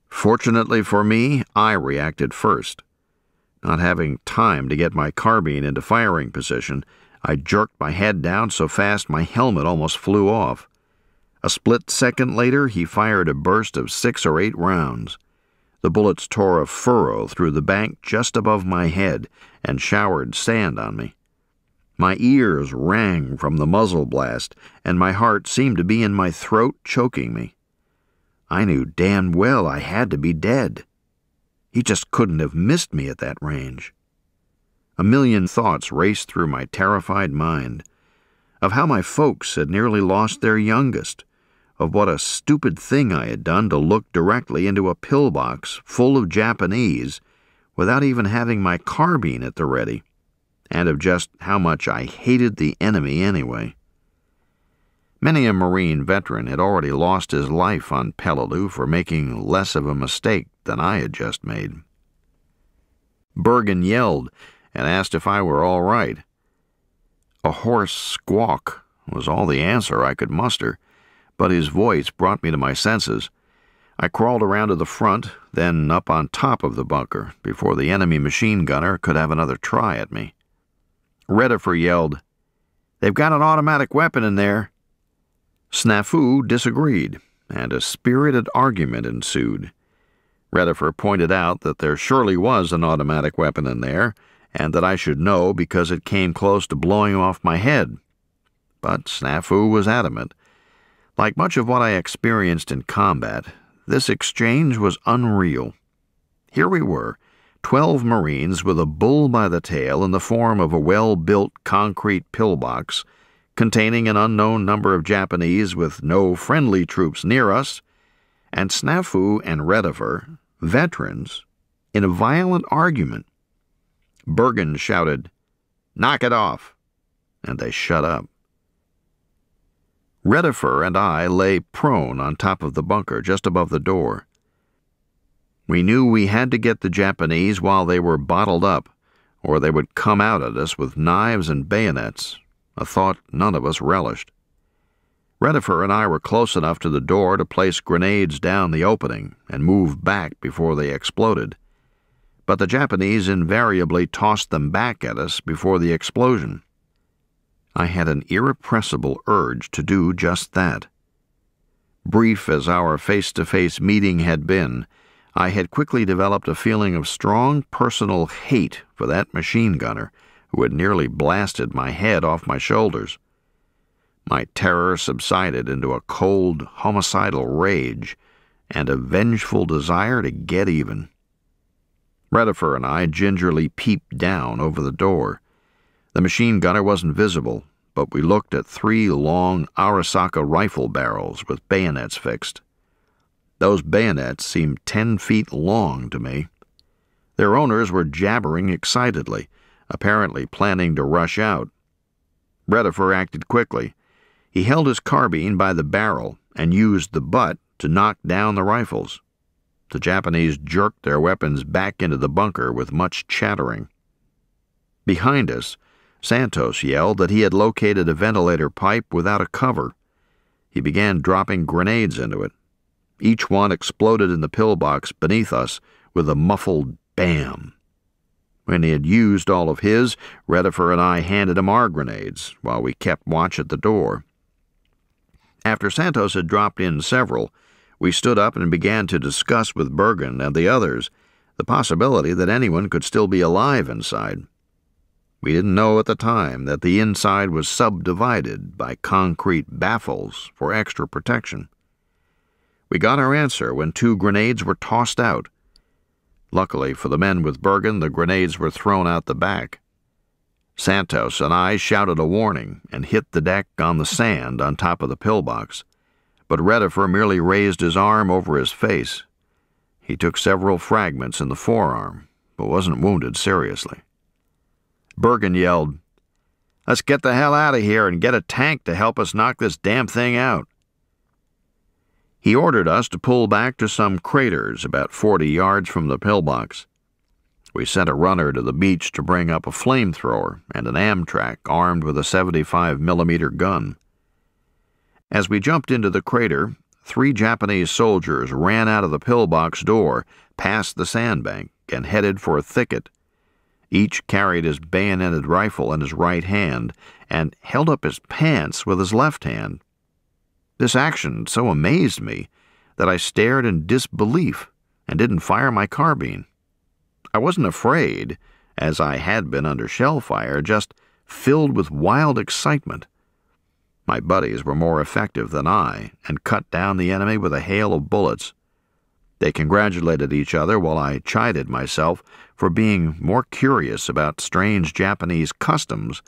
Fortunately for me, I reacted first. Not having time to get my carbine into firing position, I jerked my head down so fast my helmet almost flew off. A split second later, he fired a burst of 6 or 8 rounds. The bullets tore a furrow through the bank just above my head and showered sand on me. My ears rang from the muzzle blast, and my heart seemed to be in my throat, choking me. I knew damn well I had to be dead. He just couldn't have missed me at that range. A million thoughts raced through my terrified mind, of how my folks had nearly lost their youngest, of what a stupid thing I had done to look directly into a pillbox full of Japanese without even having my carbine at the ready, and of just how much I hated the enemy anyway. Many a Marine veteran had already lost his life on Peleliu for making less of a mistake than I had just made. Bergen yelled and asked if I were all right. A hoarse squawk was all the answer I could muster, but his voice brought me to my senses. I crawled around to the front, then up on top of the bunker, before the enemy machine gunner could have another try at me. Redifer yelled, "They've got an automatic weapon in there." Snafu disagreed, and a spirited argument ensued. Redifer pointed out that there surely was an automatic weapon in there, and that I should know because it came close to blowing off my head. But Snafu was adamant. Like much of what I experienced in combat, this exchange was unreal. Here we were, 12 Marines with a bull by the tail in the form of a well-built concrete pillbox, containing an unknown number of Japanese with no friendly troops near us, and Snafu and Redifer, veterans, in a violent argument. Bergen shouted, "Knock it off," and they shut up. Redifer and I lay prone on top of the bunker just above the door. We knew we had to get the Japanese while they were bottled up, or they would come out at us with knives and bayonets, a thought none of us relished. Redifer and I were close enough to the door to place grenades down the opening and move back before they exploded, but the Japanese invariably tossed them back at us before the explosion. I had an irrepressible urge to do just that. Brief as our face-to-face meeting had been, I had quickly developed a feeling of strong personal hate for that machine gunner who had nearly blasted my head off my shoulders. My terror subsided into a cold, homicidal rage and a vengeful desire to get even. Redifer and I gingerly peeped down over the door. The machine gunner wasn't visible, but we looked at 3 long Arisaka rifle barrels with bayonets fixed. Those bayonets seemed 10 feet long to me. Their owners were jabbering excitedly, apparently planning to rush out. Redifer acted quickly. He held his carbine by the barrel and used the butt to knock down the rifles. The Japanese jerked their weapons back into the bunker with much chattering. Behind us, Santos yelled that he had located a ventilator pipe without a cover. He began dropping grenades into it. Each one exploded in the pillbox beneath us with a muffled bam. When he had used all of his, Redifer and I handed him our grenades while we kept watch at the door. After Santos had dropped in several, we stood up and began to discuss with Bergen and the others the possibility that anyone could still be alive inside. We didn't know at the time that the inside was subdivided by concrete baffles for extra protection. We got our answer when 2 grenades were tossed out. Luckily for the men with Bergen, the grenades were thrown out the back. Santos and I shouted a warning and hit the deck on the sand on top of the pillbox, but Redifer merely raised his arm over his face. He took several fragments in the forearm, but wasn't wounded seriously. Bergen yelled, "Let's get the hell out of here and get a tank to help us knock this damn thing out." He ordered us to pull back to some craters about 40 yards from the pillbox. We sent a runner to the beach to bring up a flamethrower and an Amtrak armed with a 75mm gun. As we jumped into the crater, 3 Japanese soldiers ran out of the pillbox door, past the sandbank, and headed for a thicket. Each carried his bayoneted rifle in his right hand and held up his pants with his left hand. This action so amazed me that I stared in disbelief and didn't fire my carbine. I wasn't afraid, as I had been under shell fire, just filled with wild excitement. My buddies were more effective than I and cut down the enemy with a hail of bullets. They congratulated each other while I chided myself for being more curious about strange Japanese customs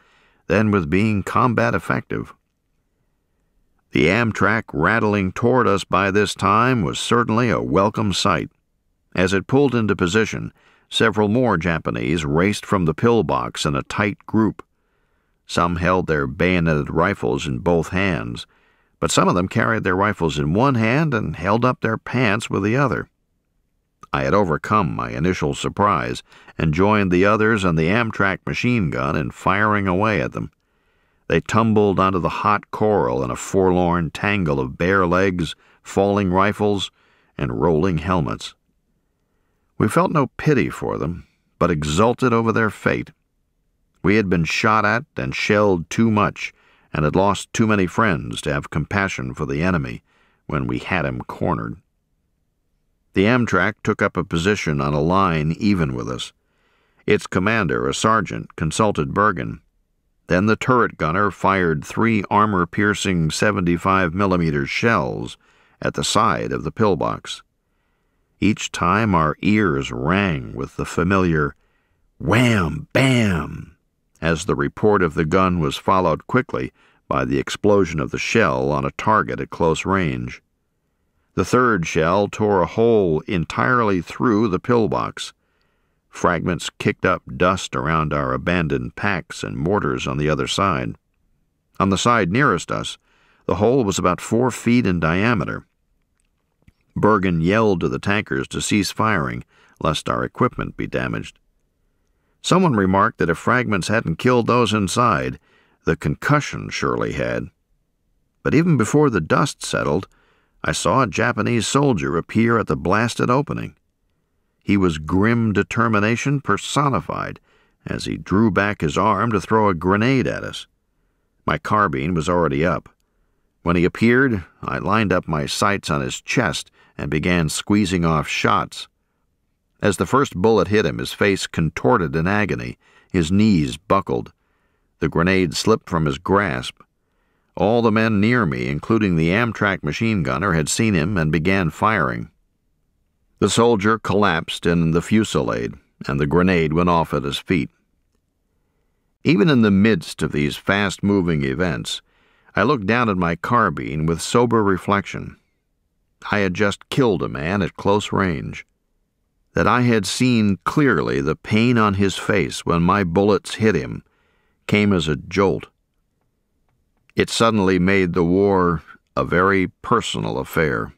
than with being combat effective. The Amtrak rattling toward us by this time was certainly a welcome sight. As it pulled into position, several more Japanese raced from the pillbox in a tight group. Some held their bayoneted rifles in both hands, but some of them carried their rifles in one hand and held up their pants with the other. I had overcome my initial surprise and joined the others and the Amtrak machine gun in firing away at them. They tumbled onto the hot coral in a forlorn tangle of bare legs, falling rifles, and rolling helmets. We felt no pity for them, but exulted over their fate. We had been shot at and shelled too much, and had lost too many friends to have compassion for the enemy when we had him cornered. The Amtrak took up a position on a line even with us. Its commander, a sergeant, consulted Bergen. Then the turret gunner fired 3 armor-piercing 75mm shells at the side of the pillbox. Each time our ears rang with the familiar wham, bam, as the report of the gun was followed quickly by the explosion of the shell on a target at close range. The third shell tore a hole entirely through the pillbox. Fragments kicked up dust around our abandoned packs and mortars on the other side. On the side nearest us, the hole was about 4 feet in diameter. Bergen yelled to the tankers to cease firing, lest our equipment be damaged. Someone remarked that if fragments hadn't killed those inside, the concussion surely had. But even before the dust settled, I saw a Japanese soldier appear at the blasted opening. He was grim determination personified as he drew back his arm to throw a grenade at us. My carbine was already up. When he appeared, I lined up my sights on his chest and began squeezing off shots. As the first bullet hit him, his face contorted in agony, his knees buckled. The grenade slipped from his grasp. All the men near me, including the Amtrak machine gunner, had seen him and began firing. The soldier collapsed in the fusillade, and the grenade went off at his feet. Even in the midst of these fast-moving events, I looked down at my carbine with sober reflection. I had just killed a man at close range. That I had seen clearly the pain on his face when my bullets hit him came as a jolt. It suddenly made the war a very personal affair.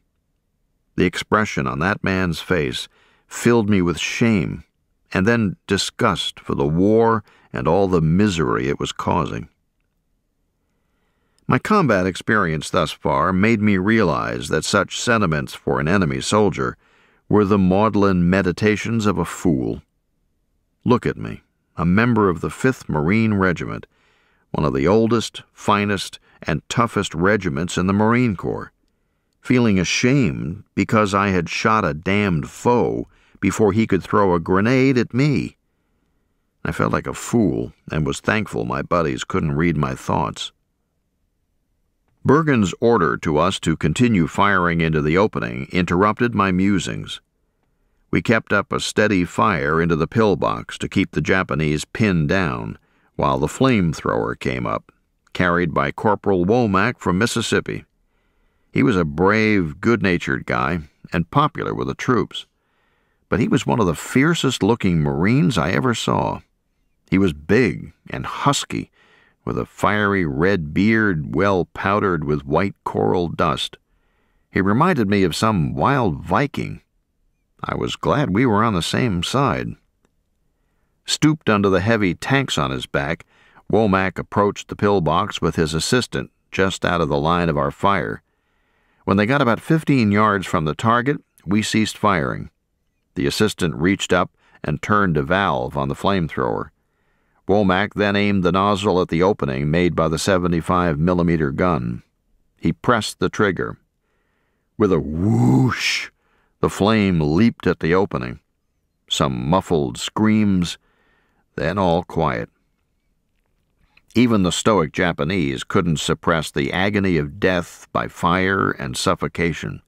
The expression on that man's face filled me with shame and then disgust for the war and all the misery it was causing. My combat experience thus far made me realize that such sentiments for an enemy soldier were the maudlin meditations of a fool. Look at me, a member of the 5th Marine Regiment, one of the oldest, finest, and toughest regiments in the Marine Corps, feeling ashamed because I had shot a damned foe before he could throw a grenade at me. I felt like a fool and was thankful my buddies couldn't read my thoughts. Bergen's order to us to continue firing into the opening interrupted my musings. We kept up a steady fire into the pillbox to keep the Japanese pinned down, while the flamethrower came up, carried by Corporal Womack from Mississippi. He was a brave, good-natured guy and popular with the troops, but he was one of the fiercest-looking Marines I ever saw. He was big and husky, with a fiery red beard well powdered with white coral dust. He reminded me of some wild Viking. I was glad we were on the same side. Stooped under the heavy tanks on his back, Womack approached the pillbox with his assistant just out of the line of our fire. When they got about 15 yards from the target, we ceased firing. The assistant reached up and turned a valve on the flamethrower. Womack then aimed the nozzle at the opening made by the 75-millimeter gun. He pressed the trigger. With a whoosh, the flame leaped at the opening. Some muffled screams, then all quiet. Even the stoic Japanese couldn't suppress the agony of death by fire and suffocation.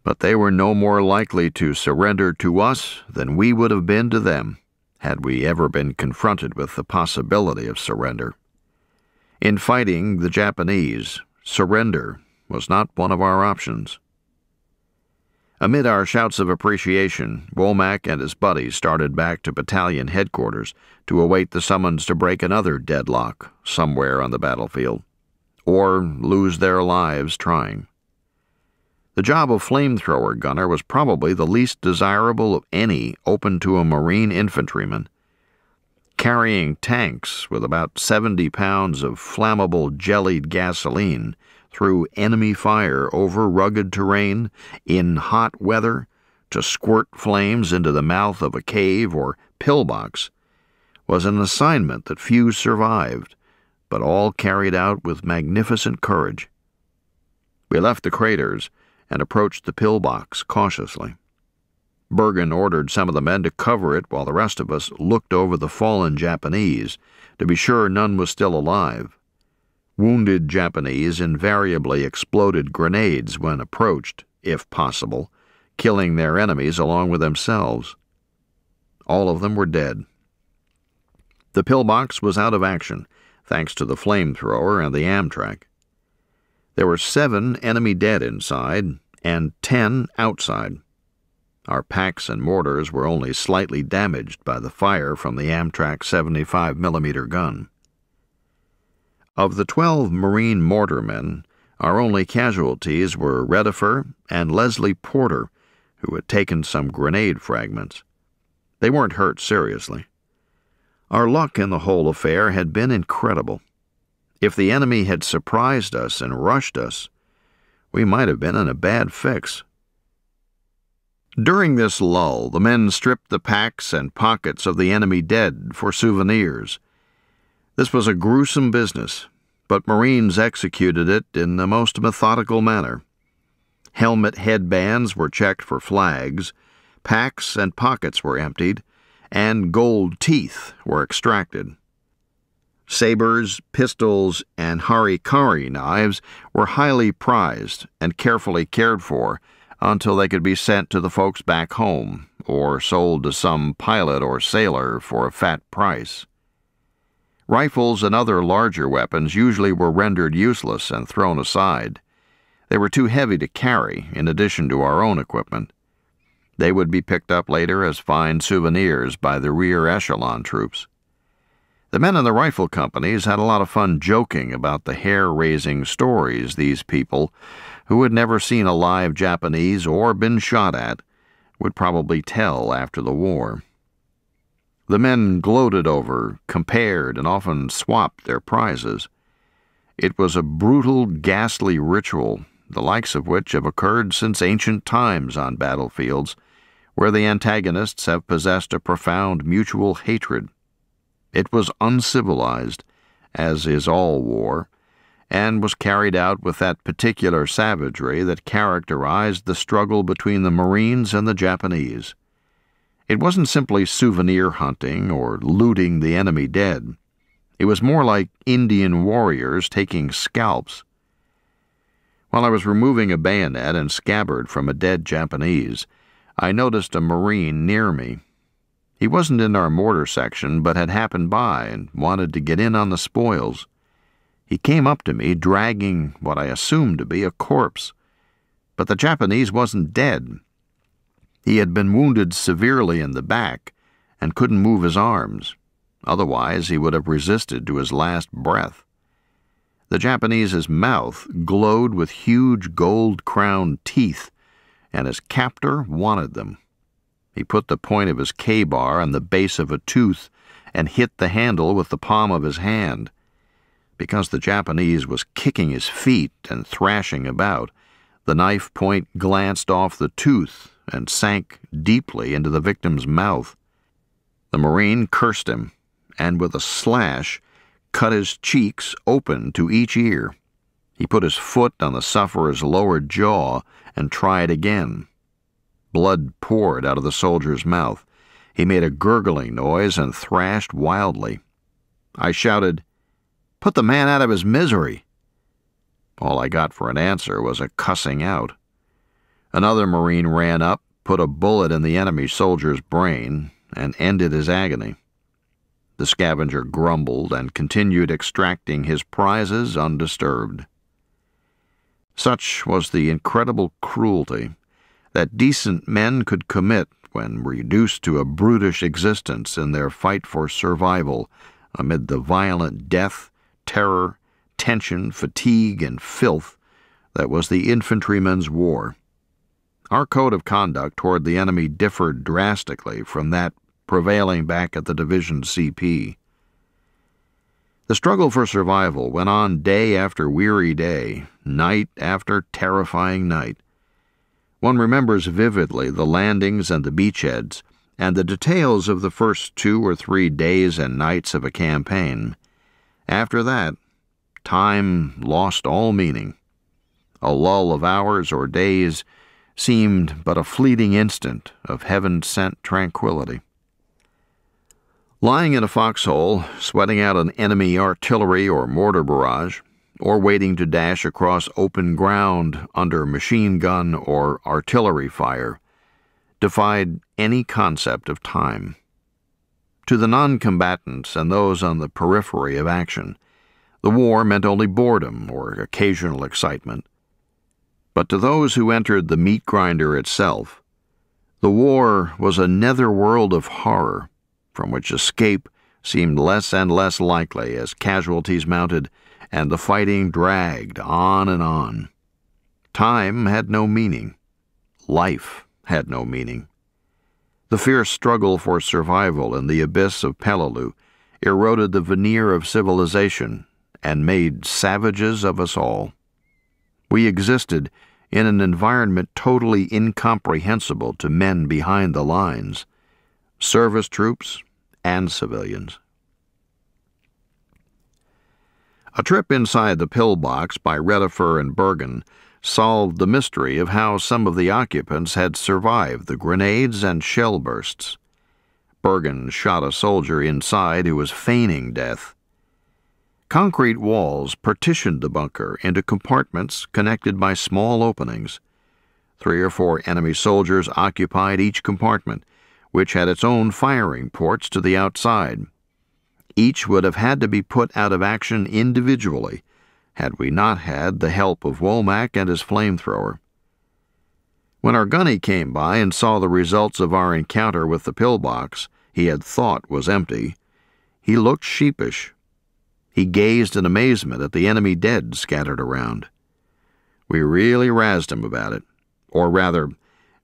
But they were no more likely to surrender to us than we would have been to them, had we ever been confronted with the possibility of surrender. In fighting the Japanese, surrender was not one of our options. Amid our shouts of appreciation, Womack and his buddies started back to battalion headquarters to await the summons to break another deadlock somewhere on the battlefield, or lose their lives trying. The job of flamethrower gunner was probably the least desirable of any open to a Marine infantryman. Carrying tanks with about 70 pounds of flammable jellied gasoline through enemy fire over rugged terrain in hot weather to squirt flames into the mouth of a cave or pillbox was an assignment that few survived, but all carried out with magnificent courage. We left the craters and approached the pillbox cautiously. Bergen ordered some of the men to cover it while the rest of us looked over the fallen Japanese to be sure none was still alive. Wounded Japanese invariably exploded grenades when approached, if possible, killing their enemies along with themselves. All of them were dead. The pillbox was out of action, thanks to the flamethrower and the Amtrak. There were 7 enemy dead inside and 10 outside. Our packs and mortars were only slightly damaged by the fire from the Amtrak 75mm gun. Of the 12 Marine mortarmen, our only casualties were Redifer and Leslie Porter, who had taken some grenade fragments. They weren't hurt seriously. Our luck in the whole affair had been incredible. If the enemy had surprised us and rushed us, we might have been in a bad fix. During this lull, the men stripped the packs and pockets of the enemy dead for souvenirs. This was a gruesome business, but Marines executed it in the most methodical manner. Helmet headbands were checked for flags, packs and pockets were emptied, and gold teeth were extracted. Sabers, pistols, and harikari knives were highly prized and carefully cared for until they could be sent to the folks back home or sold to some pilot or sailor for a fat price. Rifles and other larger weapons usually were rendered useless and thrown aside. They were too heavy to carry in addition to our own equipment. They would be picked up later as fine souvenirs by the rear echelon troops. The men in the rifle companies had a lot of fun joking about the hair-raising stories these people, who had never seen a live Japanese or been shot at, would probably tell after the war. The men gloated over, compared, and often swapped their prizes. It was a brutal, ghastly ritual, the likes of which have occurred since ancient times on battlefields, where the antagonists have possessed a profound mutual hatred. It was uncivilized, as is all war, and was carried out with that particular savagery that characterized the struggle between the Marines and the Japanese. It wasn't simply souvenir hunting or looting the enemy dead. It was more like Indian warriors taking scalps. While I was removing a bayonet and scabbard from a dead Japanese, I noticed a Marine near me. He wasn't in our mortar section, but had happened by and wanted to get in on the spoils. He came up to me, dragging what I assumed to be a corpse. But the Japanese wasn't dead. He had been wounded severely in the back and couldn't move his arms. Otherwise, he would have resisted to his last breath. The Japanese's mouth glowed with huge gold-crowned teeth, and his captor wanted them. He put the point of his K-bar on the base of a tooth and hit the handle with the palm of his hand. Because the Japanese was kicking his feet and thrashing about, the knife point glanced off the tooth and sank deeply into the victim's mouth. The Marine cursed him, and with a slash, cut his cheeks open to each ear. He put his foot on the sufferer's lower jaw and tried again. Blood poured out of the soldier's mouth. He made a gurgling noise and thrashed wildly. I shouted, "Put the man out of his misery!" All I got for an answer was a cussing out. Another Marine ran up, put a bullet in the enemy soldier's brain, and ended his agony. The scavenger grumbled and continued extracting his prizes undisturbed. Such was the incredible cruelty that decent men could commit when reduced to a brutish existence in their fight for survival amid the violent death, terror, tension, fatigue, and filth that was the infantryman's war. Our code of conduct toward the enemy differed drastically from that prevailing back at the division CP. The struggle for survival went on day after weary day, night after terrifying night. One remembers vividly the landings and the beachheads, and the details of the first 2 or 3 days and nights of a campaign. After that, time lost all meaning. A lull of hours or days seemed but a fleeting instant of heaven-sent tranquility. Lying in a foxhole, sweating out an enemy artillery or mortar barrage, or waiting to dash across open ground under machine gun or artillery fire, defied any concept of time. To the non-combatants and those on the periphery of action, The war meant only boredom or occasional excitement. But to those who entered the meat grinder itself, the war was a netherworld of horror from which escape seemed less and less likely as casualties mounted and the fighting dragged on and on. Time had no meaning. Life had no meaning. The fierce struggle for survival in the abyss of Peleliu eroded the veneer of civilization and made savages of us all. We existed in an environment totally incomprehensible to men behind the lines, service troops and civilians. A trip inside the pillbox by Redifer and Bergen solved the mystery of how some of the occupants had survived the grenades and shell bursts. Bergen shot a soldier inside who was feigning death. Concrete walls partitioned the bunker into compartments connected by small openings. 3 or 4 enemy soldiers occupied each compartment, which had its own firing ports to the outside. Each would have had to be put out of action individually had we not had the help of Womack and his flamethrower. When our gunny came by and saw the results of our encounter with the pillbox he had thought was empty, he looked sheepish. He gazed in amazement at the enemy dead scattered around. We really razzed him about it, or rather,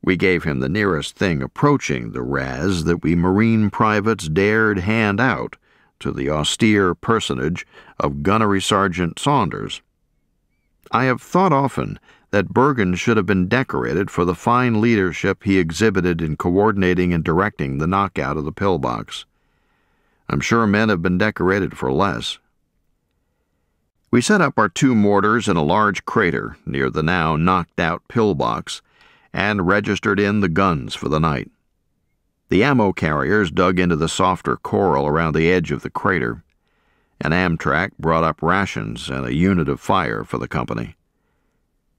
we gave him the nearest thing approaching the razz that we Marine privates dared hand out to the austere personage of Gunnery Sergeant Saunders. I have thought often that Bergen should have been decorated for the fine leadership he exhibited in coordinating and directing the knockout of the pillbox. I'm sure men have been decorated for less. We set up our 2 mortars in a large crater near the now knocked-out pillbox and registered in the guns for the night. The ammo carriers dug into the softer coral around the edge of the crater. An Amtrak brought up rations and a unit of fire for the company.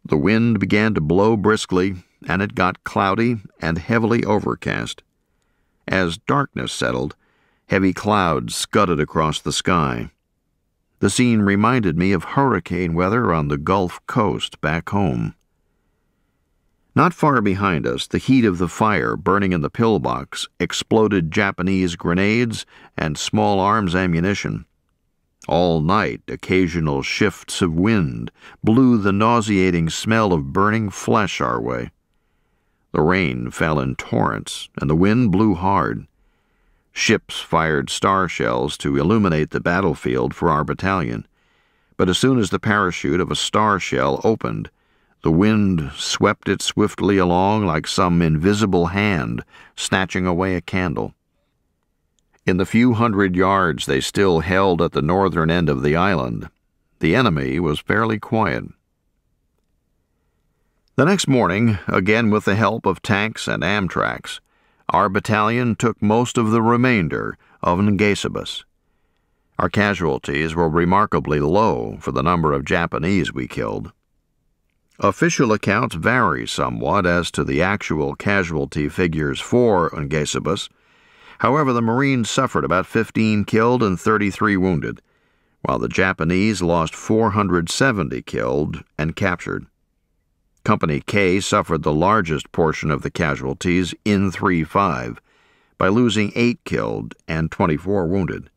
The wind began to blow briskly, and it got cloudy and heavily overcast. As darkness settled, heavy clouds scudded across the sky. The scene reminded me of hurricane weather on the Gulf Coast back home. Not far behind us, the heat of the fire burning in the pillbox exploded Japanese grenades and small arms ammunition. All night, occasional shifts of wind blew the nauseating smell of burning flesh our way. The rain fell in torrents, and the wind blew hard. Ships fired star shells to illuminate the battlefield for our battalion, but as soon as the parachute of a star shell opened, the wind swept it swiftly along like some invisible hand snatching away a candle. In the few hundred yards they still held at the northern end of the island, the enemy was fairly quiet. The next morning, again with the help of tanks and Amtraks, our battalion took most of the remainder of Ngesibus. Our casualties were remarkably low for the number of Japanese we killed. Official accounts vary somewhat as to the actual casualty figures for Ngesibus. However, the Marines suffered about 15 killed and 33 wounded, while the Japanese lost 470 killed and captured. Company K suffered the largest portion of the casualties in 3-5 by losing 8 killed and 24 wounded.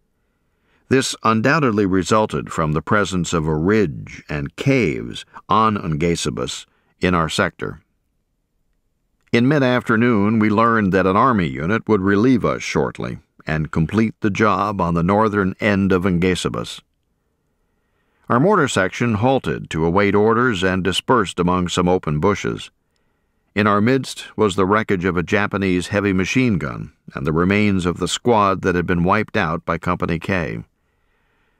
This undoubtedly resulted from the presence of a ridge and caves on Ngesibus in our sector. In mid-afternoon, we learned that an Army unit would relieve us shortly and complete the job on the northern end of Ngesibus. Our mortar section halted to await orders and dispersed among some open bushes. In our midst was the wreckage of a Japanese heavy machine gun and the remains of the squad that had been wiped out by Company K.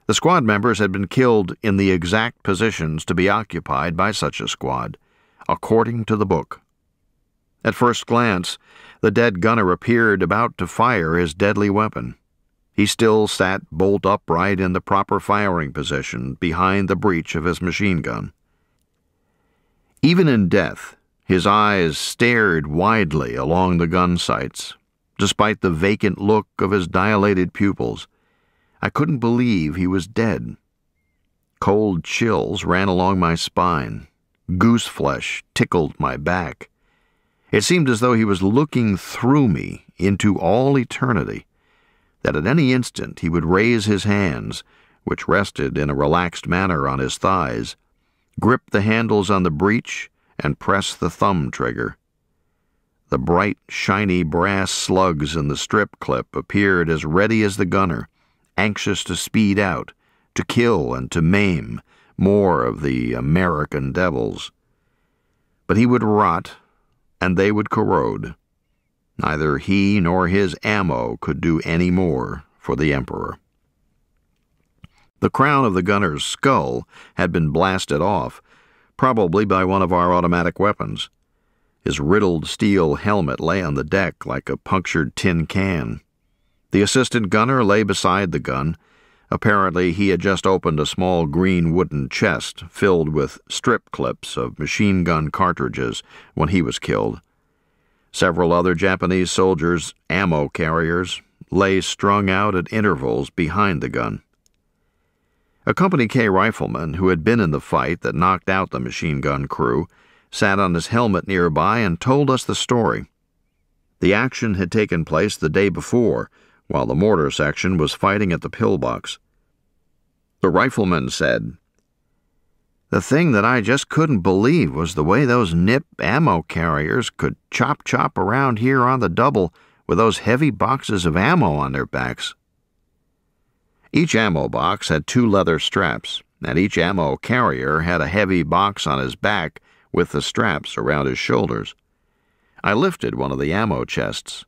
The squad members had been killed in the exact positions to be occupied by such a squad, according to the book. At first glance, the dead gunner appeared about to fire his deadly weapon. He still sat bolt upright in the proper firing position behind the breech of his machine gun. Even in death, his eyes stared widely along the gun sights, despite the vacant look of his dilated pupils. I couldn't believe he was dead. Cold chills ran along my spine. Goose flesh tickled my back. It seemed as though he was looking through me into all eternity, that at any instant he would raise his hands, which rested in a relaxed manner on his thighs, grip the handles on the breech, and press the thumb trigger. The bright, shiny brass slugs in the strip clip appeared as ready as the gunner, anxious to speed out, to kill and to maim more of the American devils. But he would rot, and they would corrode. Neither he nor his ammo could do any more for the Emperor. The crown of the gunner's skull had been blasted off, probably by one of our automatic weapons. His riddled steel helmet lay on the deck like a punctured tin can. The assistant gunner lay beside the gun. Apparently he had just opened a small green wooden chest filled with strip clips of machine gun cartridges when he was killed. Several other Japanese soldiers' ammo carriers lay strung out at intervals behind the gun. A Company K rifleman who had been in the fight that knocked out the machine gun crew sat on his helmet nearby and told us the story. The action had taken place the day before, while the mortar section was fighting at the pillbox. The rifleman said, "The thing that I just couldn't believe was the way those nip ammo carriers could chop around here on the double with those heavy boxes of ammo on their backs." Each ammo box had 2 leather straps, and each ammo carrier had a heavy box on his back with the straps around his shoulders. I lifted one of the ammo chests.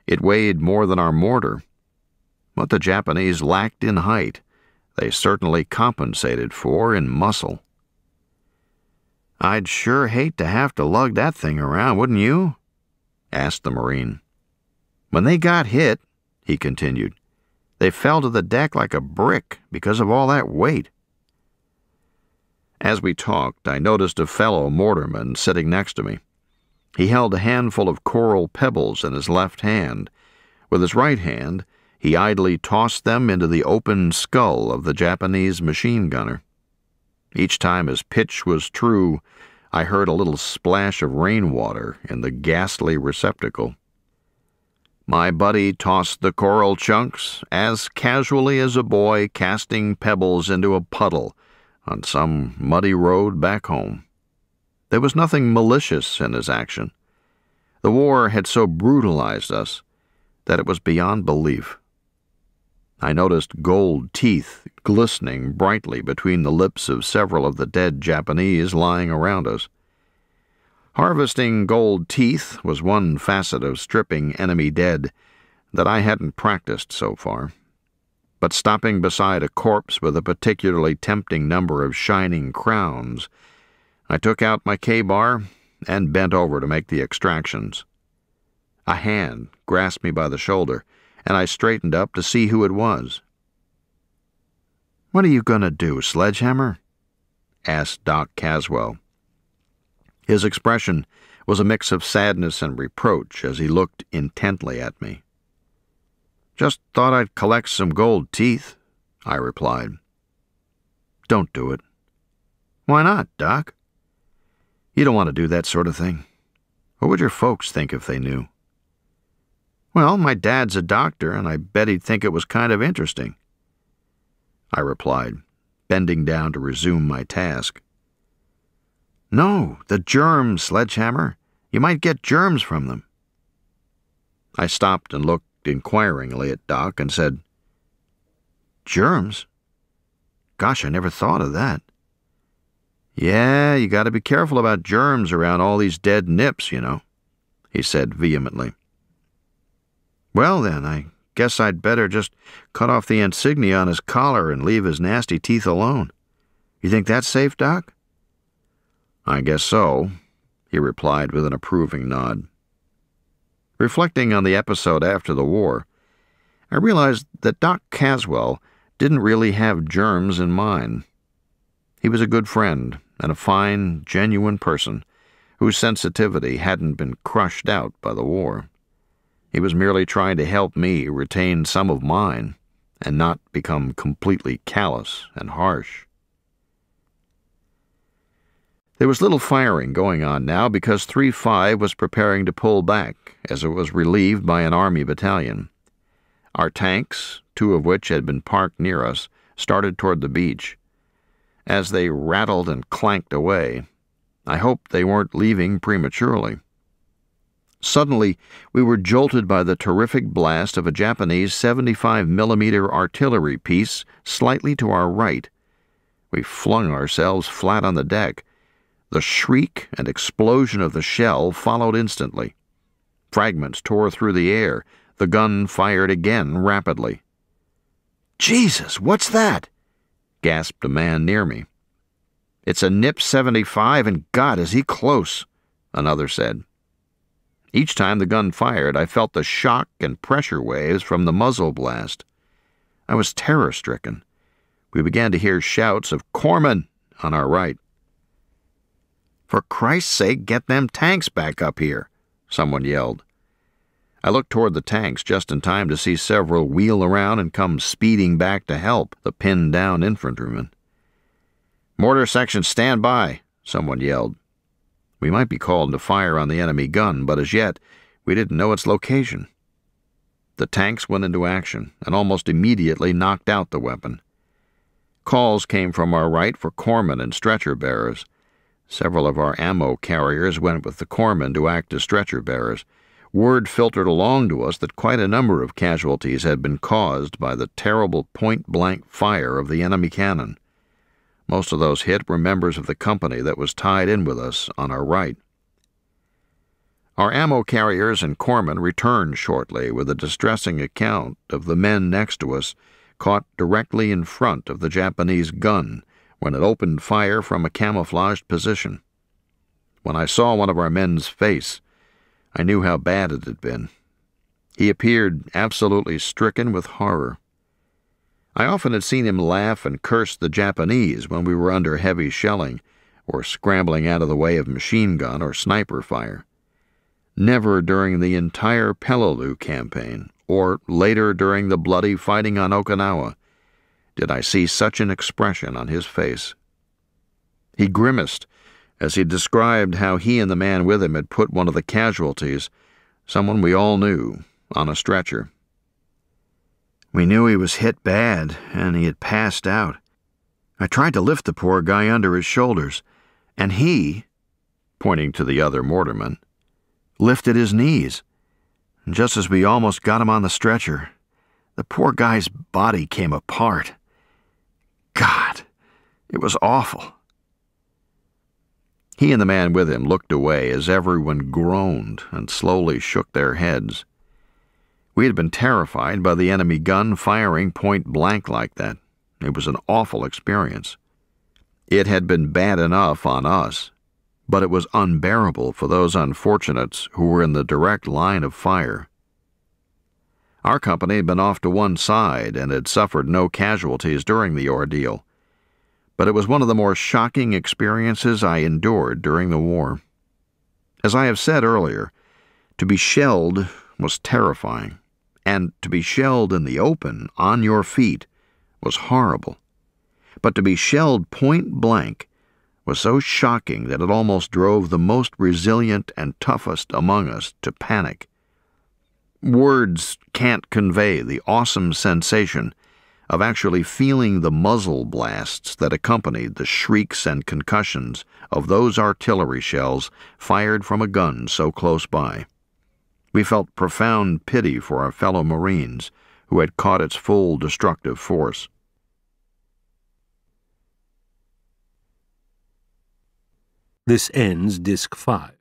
It weighed more than our mortar. What the Japanese lacked in height, they certainly compensated for in muscle. "I'd sure hate to have to lug that thing around, wouldn't you?" asked the Marine. "When they got hit," he continued, "they fell to the deck like a brick because of all that weight." As we talked, I noticed a fellow mortarman sitting next to me. He held a handful of coral pebbles in his left hand. With his right hand, he idly tossed them into the open skull of the Japanese machine gunner. Each time his pitch was true, I heard a little splash of rainwater in the ghastly receptacle. My buddy tossed the coral chunks as casually as a boy casting pebbles into a puddle on some muddy road back home. There was nothing malicious in his action. The war had so brutalized us that it was beyond belief. I noticed gold teeth glistening brightly between the lips of several of the dead Japanese lying around us. Harvesting gold teeth was one facet of stripping enemy dead that I hadn't practiced so far. But stopping beside a corpse with a particularly tempting number of shining crowns, I took out my K-bar and bent over to make the extractions. A hand grasped me by the shoulder, and I straightened up to see who it was. "What are you going to do, Sledgehammer?" asked Doc Caswell. His expression was a mix of sadness and reproach as he looked intently at me. "Just thought I'd collect some gold teeth," I replied. "Don't do it." "Why not, Doc?" "You don't want to do that sort of thing. What would your folks think if they knew?" "Well, my dad's a doctor, and I bet he'd think it was kind of interesting," I replied, bending down to resume my task. "No, the germs, Sledgehammer. You might get germs from them." I stopped and looked inquiringly at Doc and said, "Germs? Gosh, I never thought of that." "Yeah, you got to be careful about germs around all these dead nips, you know," he said vehemently. "Well, then, I guess I'd better just cut off the insignia on his collar and leave his nasty teeth alone. You think that's safe, Doc?" "I guess so," he replied with an approving nod. Reflecting on the episode after the war, I realized that Doc Caswell didn't really have germs in mind. He was a good friend and a fine, genuine person whose sensitivity hadn't been crushed out by the war. He was merely trying to help me retain some of mine and not become completely callous and harsh. There was little firing going on now because 3-5 was preparing to pull back as it was relieved by an Army battalion. Our tanks, 2 of which had been parked near us, started toward the beach. As they rattled and clanked away, I hoped they weren't leaving prematurely. Suddenly, we were jolted by the terrific blast of a Japanese 75mm artillery piece slightly to our right. We flung ourselves flat on the deck. The shriek and explosion of the shell followed instantly. Fragments tore through the air. The gun fired again rapidly. "Jesus, what's that?" gasped a man near me. "It's a Nip 75, and God, is he close," another said. Each time the gun fired, I felt the shock and pressure waves from the muzzle blast. I was terror-stricken. We began to hear shouts of "Corpsmen" on our right. "For Christ's sake, get them tanks back up here," someone yelled. I looked toward the tanks just in time to see several wheel around and come speeding back to help the pinned-down infantrymen. "Mortar section, stand by," someone yelled. We might be called to fire on the enemy gun, but as yet we didn't know its location. The tanks went into action and almost immediately knocked out the weapon. Calls came from our right for corpsmen and stretcher bearers. Several of our ammo carriers went with the corpsmen to act as stretcher bearers. Word filtered along to us that quite a number of casualties had been caused by the terrible point-blank fire of the enemy cannon. Most of those hit were members of the company that was tied in with us on our right. Our ammo carriers and corpsmen returned shortly with a distressing account of the men next to us caught directly in front of the Japanese gun when it opened fire from a camouflaged position. When I saw one of our men's face, I knew how bad it had been. He appeared absolutely stricken with horror. I often had seen him laugh and curse the Japanese when we were under heavy shelling or scrambling out of the way of machine gun or sniper fire. Never during the entire Peleliu campaign, or later during the bloody fighting on Okinawa, did I see such an expression on his face. He grimaced as he described how he and the man with him had put one of the casualties, someone we all knew, on a stretcher. "We knew he was hit bad, and he had passed out. I tried to lift the poor guy under his shoulders, and he," pointing to the other mortarman, "lifted his knees. And just as we almost got him on the stretcher, the poor guy's body came apart. God, it was awful." He and the man with him looked away as everyone groaned and slowly shook their heads. We had been terrified by the enemy gun firing point blank like that. It was an awful experience. It had been bad enough on us, but it was unbearable for those unfortunates who were in the direct line of fire. Our company had been off to one side and had suffered no casualties during the ordeal, but it was one of the more shocking experiences I endured during the war. As I have said earlier, to be shelled was terrifying, and to be shelled in the open, on your feet, was horrible. But to be shelled point blank was so shocking that it almost drove the most resilient and toughest among us to panic. Words can't convey the awesome sensation of actually feeling the muzzle blasts that accompanied the shrieks and concussions of those artillery shells fired from a gun so close by. We felt profound pity for our fellow Marines who had caught its full destructive force. This ends Disc 5.